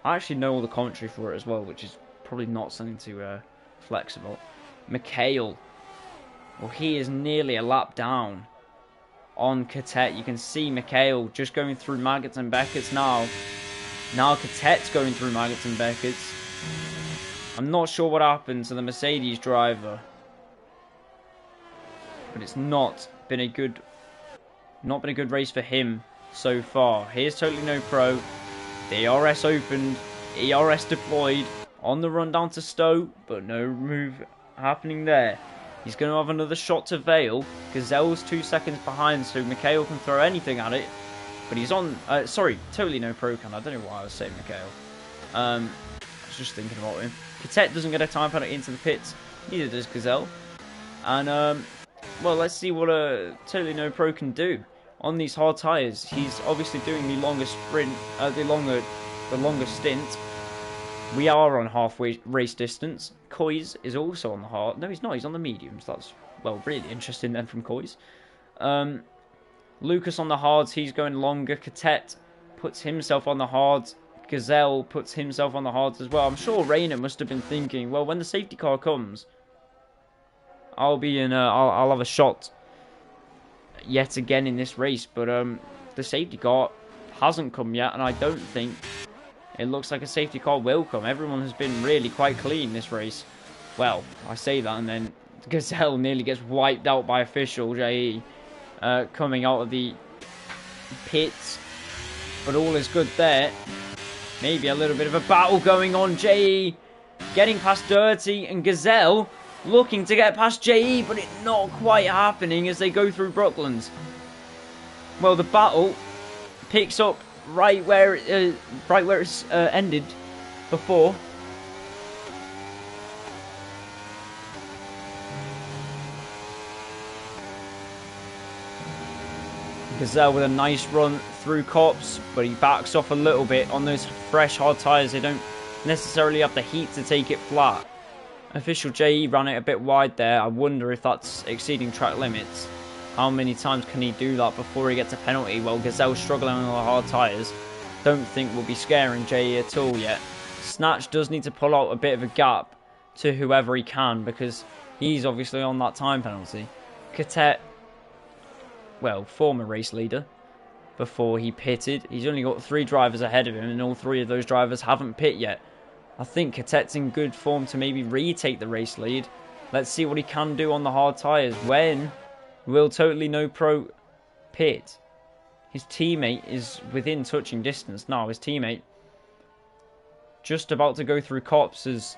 S1: I actually know all the commentary for it as well, which is probably not something to flex about. Mikhail, well, he is nearly a lap down on Catet. You can see Mikhail just going through Maggots and Beckett's now. Now Catet's going through Maggots and Beckett's. I'm not sure what happened to the Mercedes driver, but it's not been a good race for him so far. Here's Totally No Pro. DRS opened, ERS deployed on the run down to Stowe, but no move happening there. He's going to have another shot to Vale. Gazelle's 2 seconds behind, so Mikhail can throw anything at it. But he's on... sorry, Totally No Pro can. I don't know why I was saying Mikhail. I was just thinking about him. Catet doesn't get a time penalty into the pits. Neither does Gazelle. And, well, let's see what Totally No Pro can do on these hard tyres. He's obviously doing the longest sprint, the longest stint. We are on halfway race distance. Coys is also on the hard. No, he's not. He's on the mediums. That's, well, really interesting then from Coys. Lucas on the hards. He's going longer. Catet puts himself on the hards. Gazelle puts himself on the hards as well. I'm sure Rayner must have been thinking, well, when the safety car comes, I'll be in. I'll have a shot yet again in this race. But the safety car hasn't come yet, and I don't think it looks like a safety car will come. Everyone has been really quite clean this race. Well, I say that, and then Gazelle nearly gets wiped out by official JE coming out of the pits. But all is good there. Maybe a little bit of a battle going on. JE getting past Dirty and Gazelle, looking to get past JE, but it's not quite happening as they go through Brooklands. Well, the battle picks up right where it's ended before. Gazelle with a nice run through Cops, but he backs off a little bit on those fresh hard tyres. They don't necessarily have the heat to take it flat. Official JE ran it a bit wide there. I wonder if that's exceeding track limits. How many times can he do that before he gets a penalty? Well, Gazelle's struggling on the hard tyres. Don't think we'll be scaring JE at all yet. Snatch does need to pull out a bit of a gap to whoever he can, because he's obviously on that time penalty. Catet, well, former race leader, before he pitted. He's only got 3 drivers ahead of him, and all 3 of those drivers haven't pit yet. I think Catet's in good form to maybe retake the race lead. Let's see what he can do on the hard tyres. When will Totally No Pro pit? His teammate is within touching distance now. His teammate just about to go through Cops as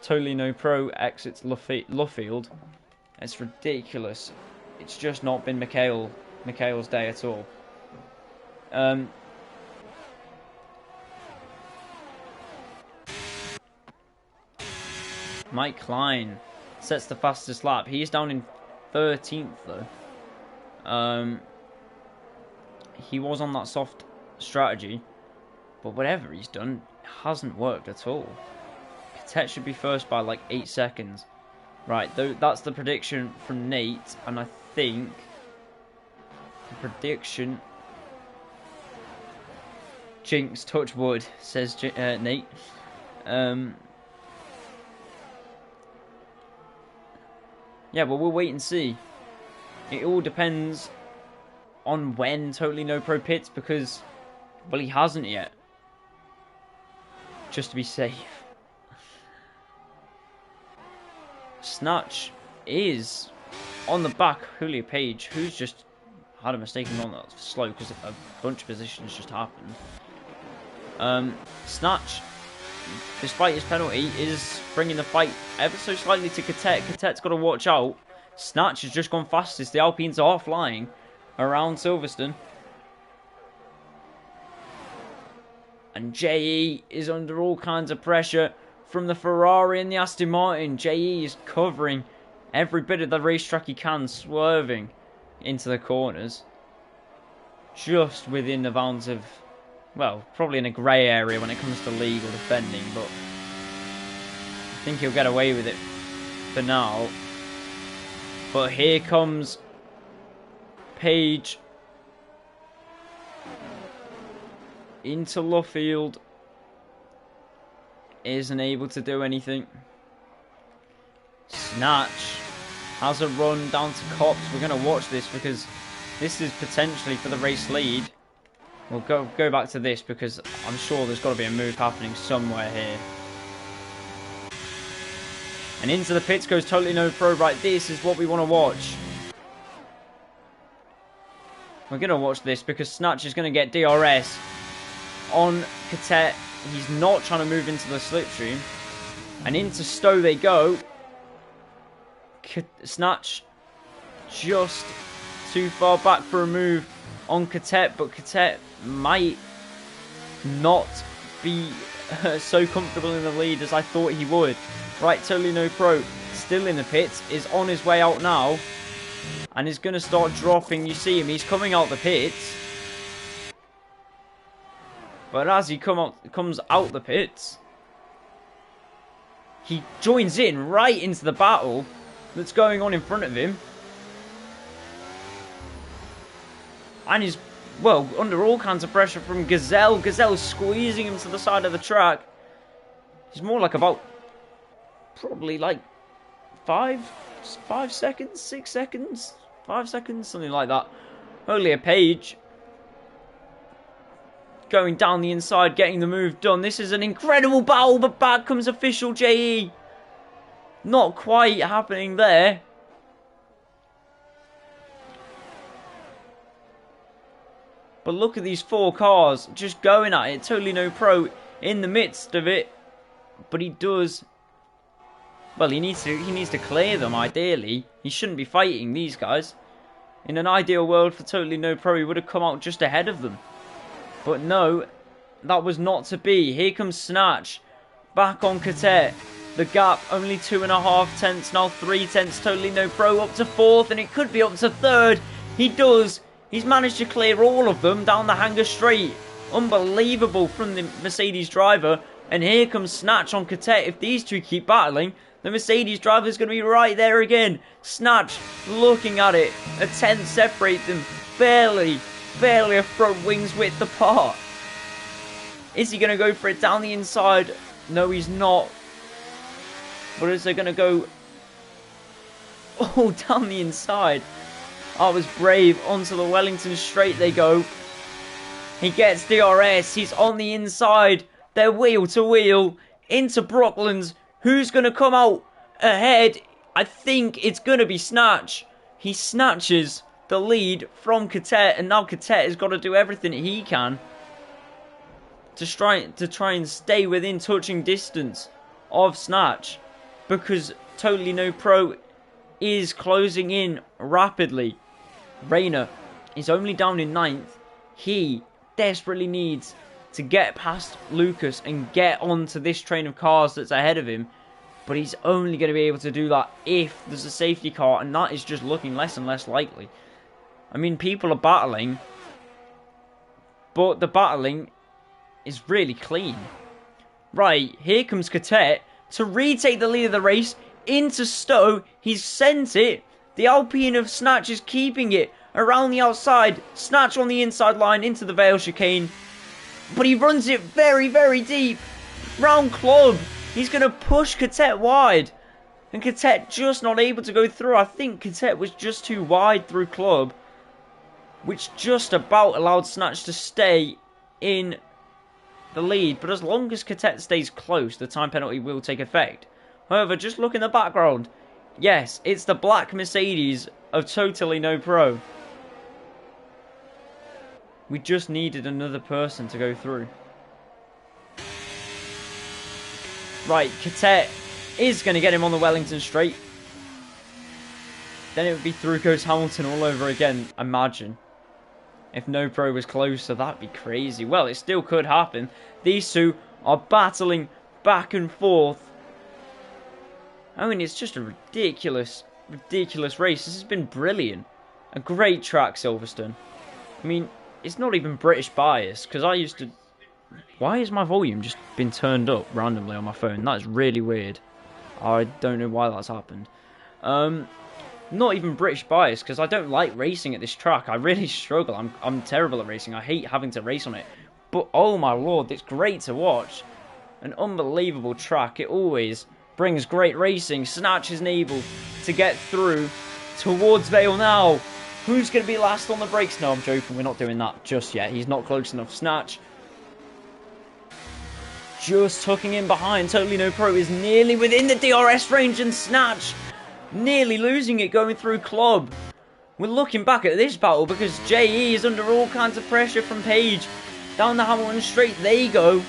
S1: Totally No Pro exits Luffield. It's ridiculous. It's just not been Mikhail's day at all. Mike Klein sets the fastest lap. He's down in 13th though. He was on that soft strategy, but whatever he's done hasn't worked at all. Catet should be first by like 8 seconds. Right, that's the prediction from Nate, and I think the prediction... Jinx, touch wood, says Nate. Yeah, but we'll wait and see. It all depends on when Totally No Pro pits, because, well, he hasn't yet. Just to be safe. Snatch is on the back. Julia Page, who's just had a mistake and gone that slow because a bunch of positions just happened. Snatch, despite his penalty, is bringing the fight ever so slightly to Catet. Catet's got to watch out. Snatch has just gone fastest. The Alpines are flying around Silverstone. And JE is under all kinds of pressure from the Ferrari and the Aston Martin. JE is covering every bit of the racetrack he can, swerving into the corners. Just within the bounds of, well, probably in a grey area when it comes to legal defending, but I think he'll get away with it for now. But here comes Page into Luffield. Isn't able to do anything. Snatch has a run down to Cops. We're going to watch this because this is potentially for the race lead. We'll go back to this because I'm sure there's got to be a move happening somewhere here. And into the pits goes Totally No Pro. Right, this is what we want to watch. We're going to watch this because Snatch is going to get DRS on Catet. He's not trying to move into the slipstream. And into Stowe they go. Snatch just too far back for a move on Catet, but Catet might not be so comfortable in the lead as I thought he would. Right, Totally No Pro still in the pits, is on his way out now, and is going to start dropping. You see him, he's coming out the pits. But as he comes out the pits, he joins in right into the battle that's going on in front of him. And he's, well, under all kinds of pressure from Gazelle. Gazelle's squeezing him to the side of the track. He's more like about, probably like 5 seconds, 6 seconds, 5 seconds, something like that. Only a Page going down the inside, getting the move done. This is an incredible battle, but back comes official JE. Not quite happening there. But look at these 4 cars just going at it. Totally No Pro in the midst of it. but he does. Well, he needs to clear them. Ideally, he shouldn't be fighting these guys. In an ideal world for Totally No Pro, he would have come out just ahead of them. But no, that was not to be. Here comes Snatch, back on Catet. The gap only 2.5 tenths, now 3 tenths. Totally No Pro up to 4th, and it could be up to 3rd. He does. He's managed to clear all of them down the Hanger Straight. Unbelievable from the Mercedes driver. And here comes Snatch on Catet. If these two keep battling, the Mercedes driver is going to be right there again. Snatch looking at it. A tenth separate them. Barely a front wing's width apart. Is he going to go for it down the inside? No, he's not. But is they going to go all down the inside? That was brave. Onto the Wellington Straight they go. He gets DRS. He's on the inside. They're wheel to wheel into Brooklands. Who's going to come out ahead? I think it's going to be Snatch. He snatches the lead from Catet, and now Catet has got to do everything he can to try and stay within touching distance of Snatch, because Totally No Pro is closing in rapidly. Rayner is only down in 9th. He desperately needs to get past Lucas and get onto this train of cars that's ahead of him. But he's only going to be able to do that if there's a safety car, and that is just looking less and less likely. I mean, people are battling, but the battling is really clean. Right, here comes Catet to retake the lead of the race into Stowe. He's sent it. The Alpine of Snatch is keeping it around the outside. Snatch on the inside line into the Vale chicane. But he runs it very, very deep. Round Club. He's going to push Catet wide. And Catet just not able to go through. I think Catet was just too wide through Club, which just about allowed Snatch to stay in the lead. But as long as Catet stays close, the time penalty will take effect. However, just look in the background. Yes, it's the black Mercedes of Totally No Pro. We just needed another person to go through. Right, Catet is going to get him on the Wellington Straight. Then it would be through goes Hamilton all over again, imagine. If No Pro was closer, that'd be crazy. Well, it still could happen. These two are battling back and forth. I mean, it's just a ridiculous race. This has been brilliant. A great track, Silverstone. I mean, it's not even British bias, because I used to... Why has my volume just been turned up randomly on my phone? That is really weird. I don't know why that's happened. Not even British bias, because I don't like racing at this track. I really struggle. I'm terrible at racing. I hate having to race on it. But, oh my lord, it's great to watch. An unbelievable track. It always brings great racing. Snatch is able to get through towards Vale now. Who's going to be last on the brakes? No, I'm joking. We're not doing that just yet. He's not close enough. Snatch just tucking in behind. Totally No Pro is nearly within the DRS range, and Snatch nearly losing it going through Club. We're looking back at this battle because JE is under all kinds of pressure from Page. Down the Hamilton Straight they go.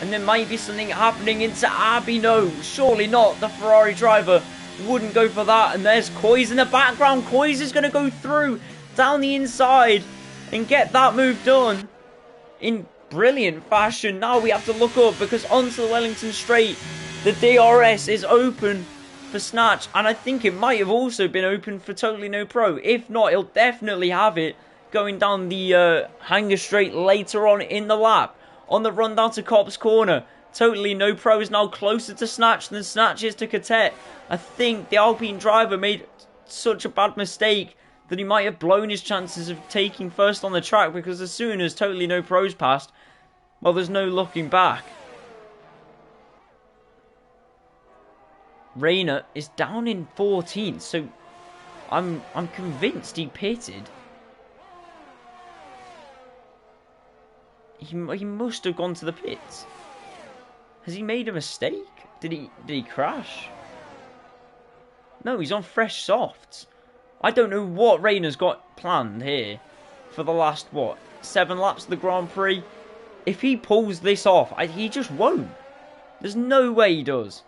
S1: And there might be something happening into Abbey. No, surely not. The Ferrari driver wouldn't go for that. And there's Coys in the background. Coys is going to go through down the inside and get that move done in brilliant fashion. Now we have to look up because onto the Wellington Straight, the DRS is open for Snatch. And I think it might have also been open for Totally No Pro. If not, he'll definitely have it going down the Hanger Straight later on in the lap. On the run down to Copse Corner, Totally No Pro is now closer to Snatch than Snatch is to Catet. I think the Alpine driver made such a bad mistake that he might have blown his chances of taking first on the track, because as soon as Totally No Pro's passed, well, there's no looking back. Rayner is down in 14th, so I'm convinced he pitted. He must have gone to the pits. Has he made a mistake? Did he crash? No, he's on fresh softs. I don't know what Rayner's got planned here for the last, what, 7 laps of the Grand Prix. If he pulls this off, he just won't. There's no way he does.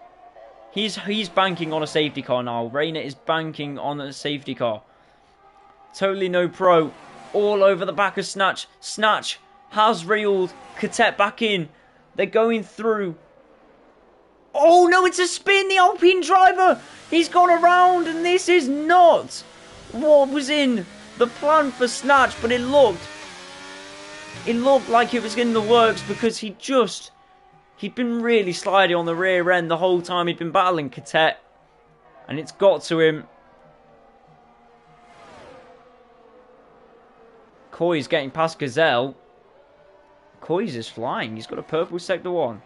S1: He's banking on a safety car now. Reina is banking on a safety car. Totally No Pro. All over the back of Snatch. Snatch has reeled Catet back in. They're going through. Oh no, it's a spin. The Alpine driver. He's gone around, and this is not what was in the plan for Snatch, but it looked like it was in the works because he'd been really sliding on the rear end the whole time he'd been battling Catet, and it's got to him. Coy's getting past Gazelle. Coy's is flying. He's got a purple Sector 1.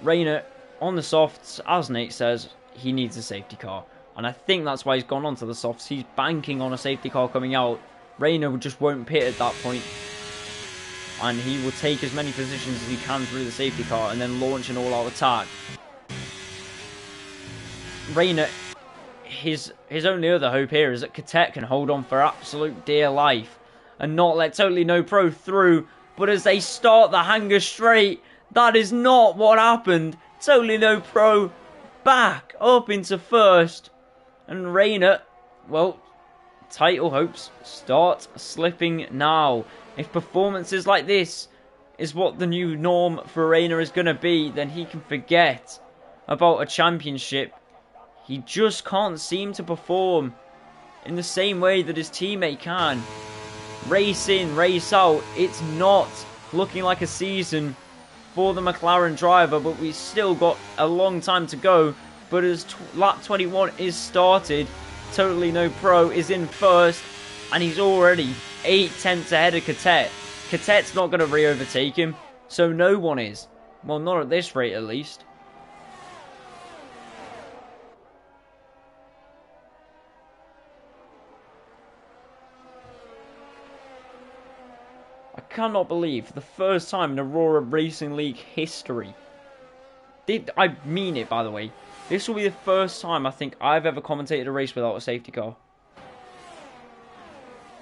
S1: Reina on the softs, as Nate says, he needs a safety car. And I think that's why he's gone on to the softs. He's banking on a safety car coming out. Reina just won't pit at that point. And he will take as many positions as he can through the safety car and then launch an all-out attack. Reina, his only other hope here is that Catet can hold on for absolute dear life and not let Totally No Pro through. But as they start the hanger straight, that is not what happened. Totally No Pro back up into first. And Reina, well, title hopes start slipping now. If performances like this is what the new norm for Reina is going to be, then he can forget about a championship. He just can't seem to perform in the same way that his teammate can. Race in, race out. It's not looking like a season for the McLaren driver, but we've still got a long time to go. But as lap 21 is started, Totally No Pro is in first, and he's already 8/10 ahead of Catet. Catet's not going to re-overtake him, so no one is. Well, not at this rate, at least. I cannot believe, for the first time in Aurora Racing League history, I mean it, by the way, this will be the first time I think I've ever commentated a race without a safety car.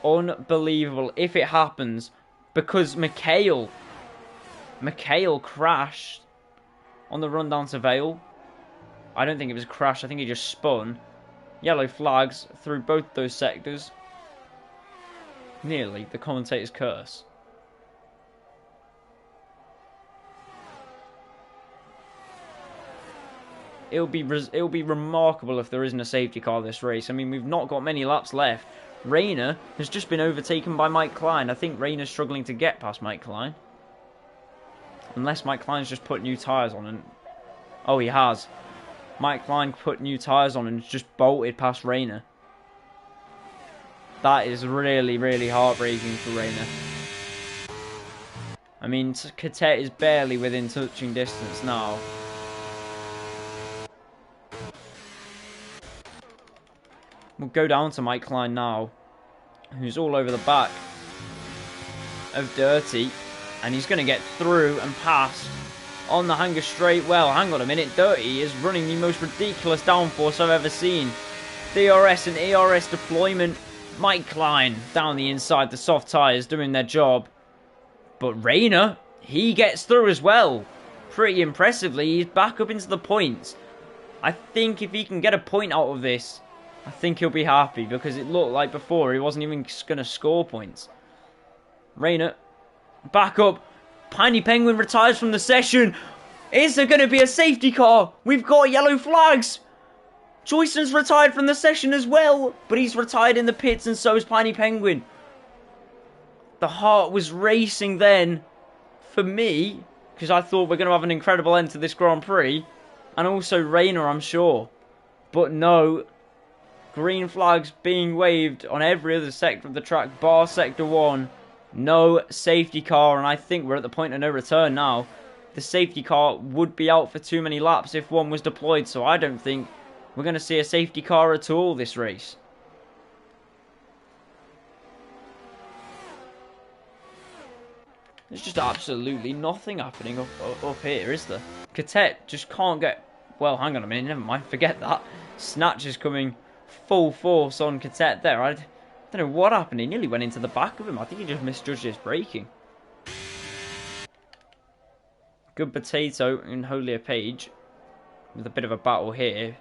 S1: Unbelievable if it happens, because Mikhail crashed on the run down to Vale. I don't think it was a crash, I think he just spun. Yellow flags through both those sectors. Nearly the commentator's curse. It'll be remarkable if there isn't a safety car this race. I mean, we've not got many laps left. Reina has just been overtaken by Mike Klein. I think Reina's struggling to get past Mike Klein. Unless Mike Klein's just put new tyres on and... Oh, he has. Mike Klein put new tyres on and just bolted past Reina. That is really, really heartbreaking for Reina. I mean, Catet is barely within touching distance now. We'll go down to Mike Klein now, who's all over the back of Dirty, and he's going to get through and past on the hanger straight. Well, hang on a minute, Dirty is running the most ridiculous downforce I've ever seen. DRS and ERS deployment. Mike Klein down the inside, the soft tyres doing their job. But Reina, he gets through as well. Pretty impressively, he's back up into the points. I think if he can get a point out of this, I think he'll be happy, because it looked like before he wasn't even going to score points. Reina, back up. Piney Penguin retires from the session. Is there going to be a safety car? We've got yellow flags. Joyson's retired from the session as well, but he's retired in the pits, and so is Piney Penguin. The heart was racing then for me, because I thought we're going to have an incredible end to this Grand Prix, and also Reina, I'm sure. But no. Green flags being waved on every other sector of the track, bar Sector 1. No safety car, and I think we're at the point of no return now. The safety car would be out for too many laps if one was deployed, so I don't think we're going to see a safety car at all this race. There's just absolutely nothing happening up here, is there? Catet just can't get... Well, hang on a minute, never mind, forget that. Snatch is coming full force on Catet there. I don't know what happened. He nearly went into the back of him. I think he just misjudged his braking. Good Potato and Holia Page with a bit of a battle here,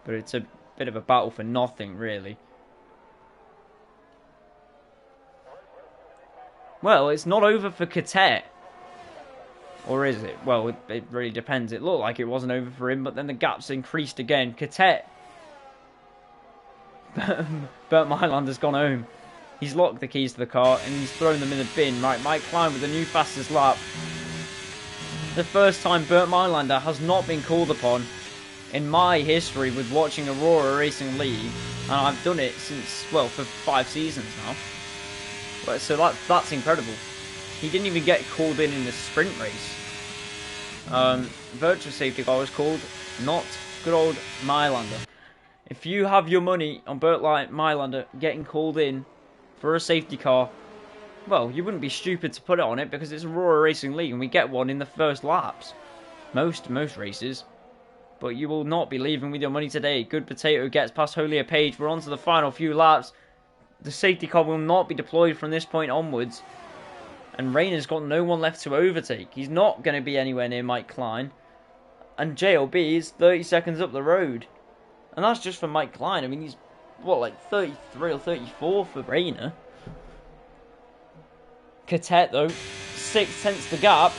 S1: but it's a bit of a battle for nothing, really. Well, it's not over for Catet. Or is it? Well, it really depends. It looked like it wasn't over for him, but then the gap's increased again. Catet. Bert Mylander's gone home. He's locked the keys to the car and he's thrown them in the bin. Right, Mike Klein with the new fastest lap. The first time Bert Mylander has not been called upon in my history with watching Aurora Racing League. And I've done it since, well, for 5 seasons now. So that's incredible. He didn't even get called in the sprint race. Virtual safety car was called, not good old Mylander. If you have your money on Bert Mylander getting called in for a safety car, well, you wouldn't be stupid to put it on it because it's Aurora Racing League and we get one in the first laps. Most races. But you will not be leaving with your money today. Good Potato gets past Holia Page. We're on to the final few laps. The safety car will not be deployed from this point onwards. And Rayner's got no one left to overtake. He's not going to be anywhere near Mike Klein. And JLB is 30 seconds up the road. And that's just for Mike Klein. I mean, he's, what, like 33 or 34 for Rayner. Catet, though, 6/10 the gap.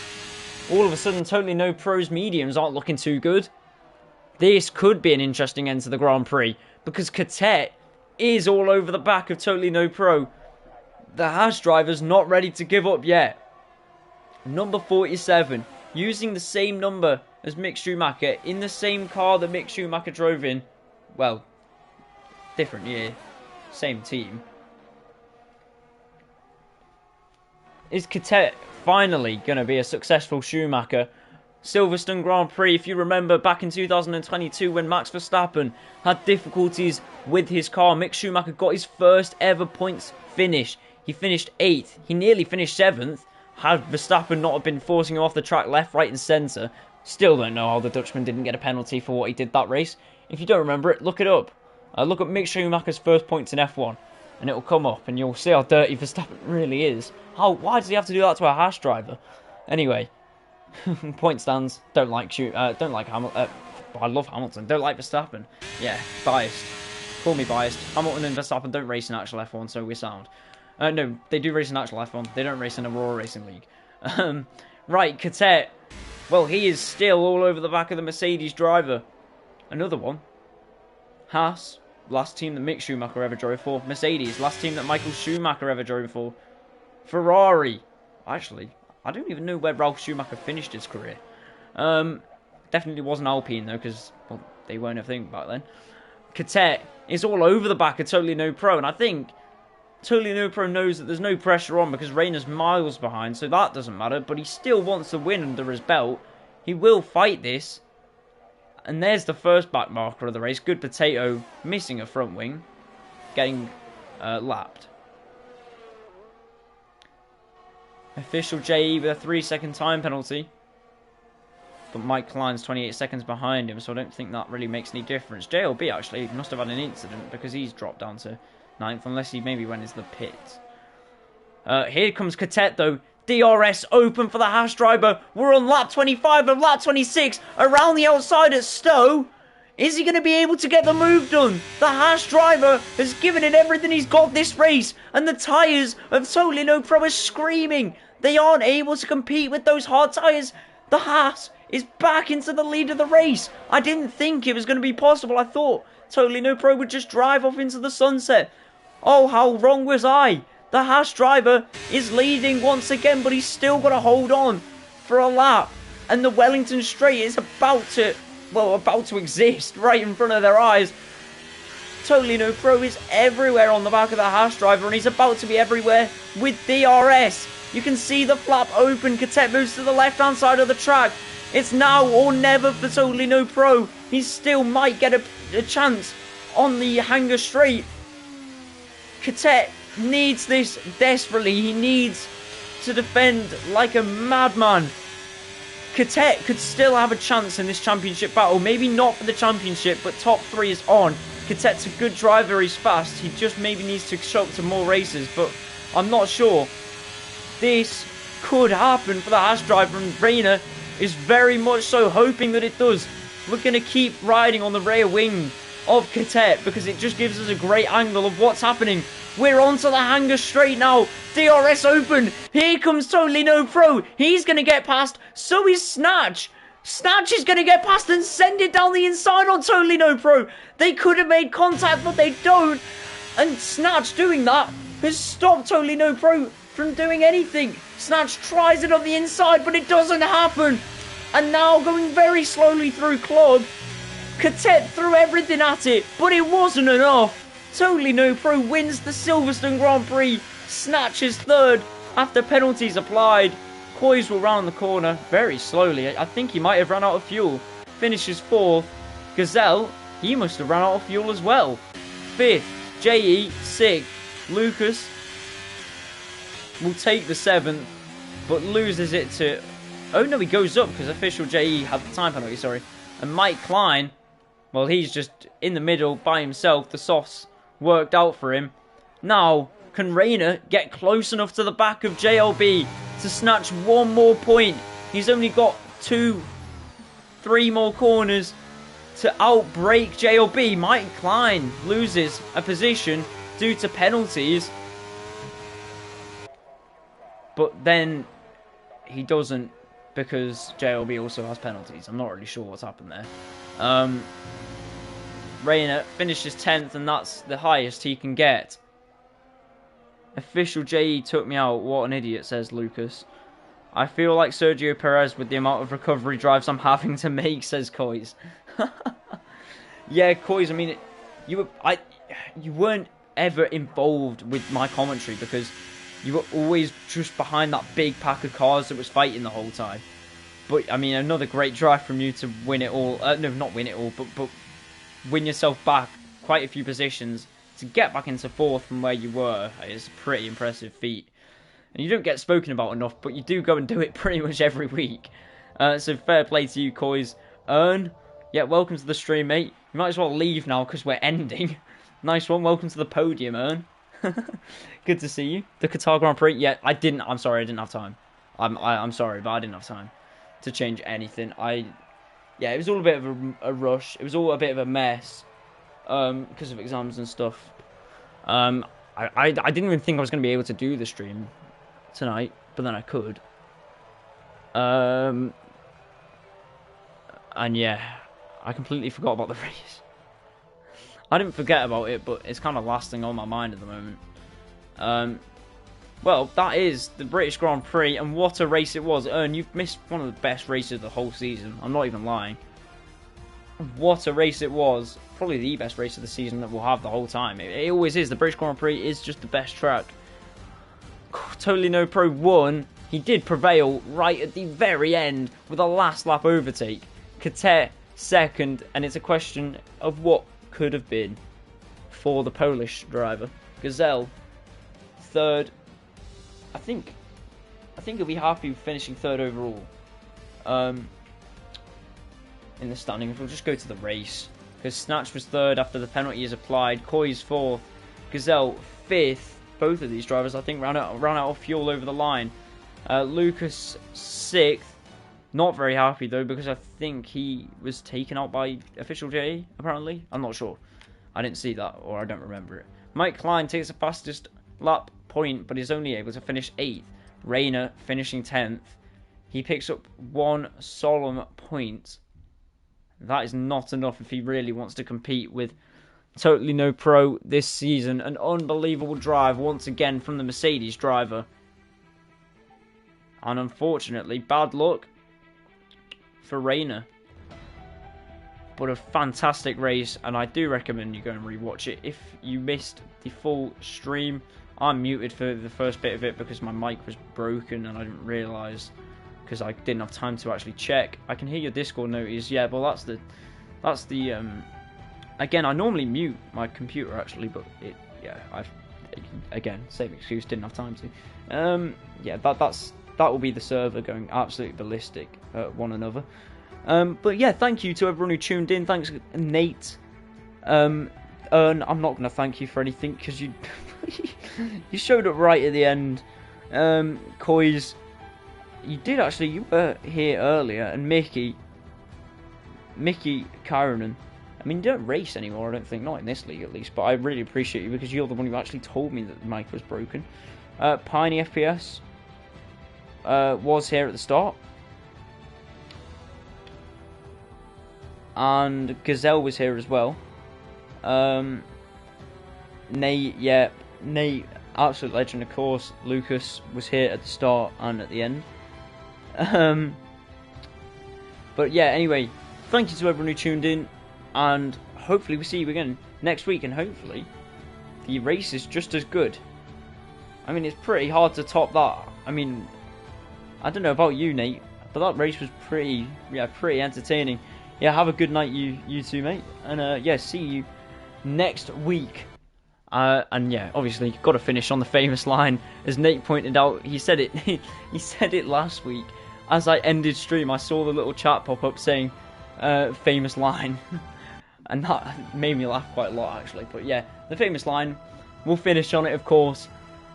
S1: All of a sudden, Totally No Pro's mediums aren't looking too good. This could be an interesting end to the Grand Prix. Because Catet is all over the back of Totally No Pro. The Haas driver's not ready to give up yet. Number 47, using the same number as Mick Schumacher, in the same car that Mick Schumacher drove in. Well, different year, same team. Is Catet finally going to be a successful Schumacher? Silverstone Grand Prix, if you remember back in 2022 when Max Verstappen had difficulties with his car, Mick Schumacher got his first ever points finish. He finished 8th. He nearly finished 7th. Had Verstappen not have been forcing him off the track left, right and centre. Still don't know how the Dutchman didn't get a penalty for what he did that race. If you don't remember it, look it up. Look at Mick Schumacher's first points in F1. And it'll come up and you'll see how dirty Verstappen really is. Why does he have to do that to a Haas driver? Anyway. Point stands. Don't like Hamilton. I love Hamilton. Don't like Verstappen. Yeah, biased. Call me biased. Hamilton and Verstappen don't race in actual F1, so we're sound. No, they do race in actual F1. They don't race in Aurora Racing League. Right, Catet. Well, he is still all over the back of the Mercedes driver. Another one. Haas, last team that Mick Schumacher ever drove for. Mercedes, last team that Michael Schumacher ever drove for. Ferrari. Actually, I don't even know where Ralf Schumacher finished his career. Definitely wasn't Alpine, though, because well, they weren't a thing back then. Catet is all over the back of Totally No Pro, and I think Totally No Pro knows that there's no pressure on because Rayner's miles behind, so that doesn't matter, but he still wants to win under his belt. He will fight this. And there's the first back marker of the race. Good Potato missing a front wing, getting lapped. Official JE with a 3-second time penalty. But Mike Klein's 28 seconds behind him, so I don't think that really makes any difference. JLB actually must have had an incident because he's dropped down to 9th, unless he maybe went into the pits. Here comes Catet though. DRS open for the Haas driver. We're on lap 25 and lap 26. Around the outside at Stowe. Is he going to be able to get the move done? The Haas driver has given it everything he's got this race. And the tyres of Totally No Pro are screaming. They aren't able to compete with those hard tyres. The Haas is back into the lead of the race. I didn't think it was going to be possible. I thought Totally No Pro would just drive off into the sunset. Oh, how wrong was I? The Haas driver is leading once again, but he's still got to hold on for a lap. And the Wellington Straight is about to exist right in front of their eyes. Totally No Pro is everywhere on the back of the Haas driver, and he's about to be everywhere with DRS. You can see the flap open. Catet moves to the left-hand side of the track. It's now or never for Totally No Pro. He still might get a chance on the Hangar Straight. Catet needs this desperately. He needs to defend like a madman. Catet could still have a chance in this championship battle. Maybe not for the championship, but top 3 is on. Catet's a good driver. He's fast. He just maybe needs to show up to more races, but I'm not sure. This could happen for the Haas driver, and Rayner is very much so hoping that it does. We're going to keep riding on the rear wing of Catet because it just gives us a great angle of what's happening. We're onto the hanger straight now. DRS open. Here comes Totally No Pro. He's going to get past. So is Snatch. Snatch is going to get past and send it down the inside on Totally No Pro. They could have made contact, but they don't. And Snatch doing that has stopped Totally No Pro from doing anything. Snatch tries it on the inside, but it doesn't happen. And now going very slowly through Club. Catet threw everything at it, but it wasn't enough. Totally No Pro wins the Silverstone Grand Prix. Snatch is third after penalties applied. Koiz will round the corner very slowly. I think he might have run out of fuel. Finishes fourth. Gazelle, he must have run out of fuel as well. Fifth. JE, sixth. Lucas will take the seventh, but loses it to... Oh no, he goes up because official JE had the time penalty, sorry. And Mike Klein, well, he's just in the middle by himself. The softs worked out for him. Now, can Rayner get close enough to the back of JLB to snatch one more point? He's only got 3 more corners to outbrake JLB. Mike Klein loses a position due to penalties. But then he doesn't because JLB also has penalties. I'm not really sure what's happened there. Rayner finishes 10th, and that's the highest he can get. Official JE took me out. What an idiot, says Lucas. I feel like Sergio Perez with the amount of recovery drives I'm having to make, says Koiz. Yeah, Koiz, I mean, you weren't ever involved with my commentary because you were always just behind that big pack of cars that was fighting the whole time. But, I mean, another great drive from you to win it all. No, not win it all, but win yourself back quite a few positions to get back into fourth from where you were. It's a pretty impressive feat. And you don't get spoken about enough, but you do go and do it pretty much every week. So fair play to you, Koiz. Ern, yeah, welcome to the stream, mate. You might as well leave now because we're ending. Nice one. Welcome to the podium, Ern. Good to see you. The Qatar Grand Prix. Yeah, I'm sorry, I didn't have time. I'm sorry, but I didn't have time to change anything. Yeah, it was all a bit of a rush. It was all a bit of a mess because of exams and stuff. I didn't even think I was going to be able to do the stream tonight, but then I could. And yeah, I completely forgot about the race. I didn't forget about it, but it's kind of lasting on my mind at the moment. Well, that is the British Grand Prix, and what a race it was. Ern, you've missed one of the best races of the whole season. I'm not even lying. What a race it was. Probably the best race of the season that we'll have the whole time. It always is. The British Grand Prix is just the best track. Totally No Pro won. He did prevail right at the very end with a last lap overtake. Catet second, and it's a question of what could have been for the Polish driver. Gazelle third. I think he'll be happy with finishing third overall. In the standing, if we'll just go to the race, because Snatch was third after the penalty is applied. Koiz fourth. Gazelle fifth. Both of these drivers, I think, ran out of fuel over the line. Lucas sixth. Not very happy though, because I think he was taken out by official J. Apparently, I'm not sure. I didn't see that, or I don't remember it. Mike Klein takes the fastest lap point, but is only able to finish 8th. Rayner finishing 10th. He picks up 1 solemn point. That is not enough if he really wants to compete with Totally No Pro this season. An unbelievable drive once again from the Mercedes driver. And unfortunately, bad luck for Rayner. But a fantastic race, and I do recommend you go and rewatch it. If you missed the full stream, I'm muted for the first bit of it because my mic was broken and I didn't realise, because I didn't have time to actually check. I can hear your Discord notice. Yeah, well that's the again, I normally mute my computer actually, but again, same excuse, didn't have time to. Yeah, that will be the server going absolutely ballistic at one another. But yeah, thank you to everyone who tuned in. Thanks, Nate. Ern, I'm not going to thank you for anything because you you showed up right at the end. Koiz, you did actually. You were here earlier, and Mickey Kyronen. I mean, you don't race anymore, I don't think, not in this league at least. But I really appreciate you because you're the one who actually told me that the mic was broken. Piney FPS was here at the start. And Gazelle was here as well. Nate, yeah, Nate, absolute legend, of course. Lucas was here at the start and at the end. But yeah, anyway, thank you to everyone who tuned in, and hopefully we see you again next week, and hopefully the race is just as good. I mean, it's pretty hard to top that. I mean, I don't know about you, Nate, but that race was pretty entertaining. Yeah, have a good night, you two, mate, and yeah, see you next week. And yeah, obviously, got to finish on the famous line, as Nate pointed out. He said it. He said it last week. As I ended stream, I saw the little chat pop up saying famous line. And that made me laugh quite a lot, actually. But yeah, the famous line. We'll finish on it, of course.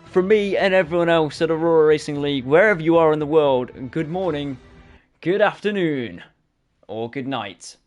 S1: From me and everyone else at Aurora Racing League, wherever you are in the world, good morning, good afternoon, or good night.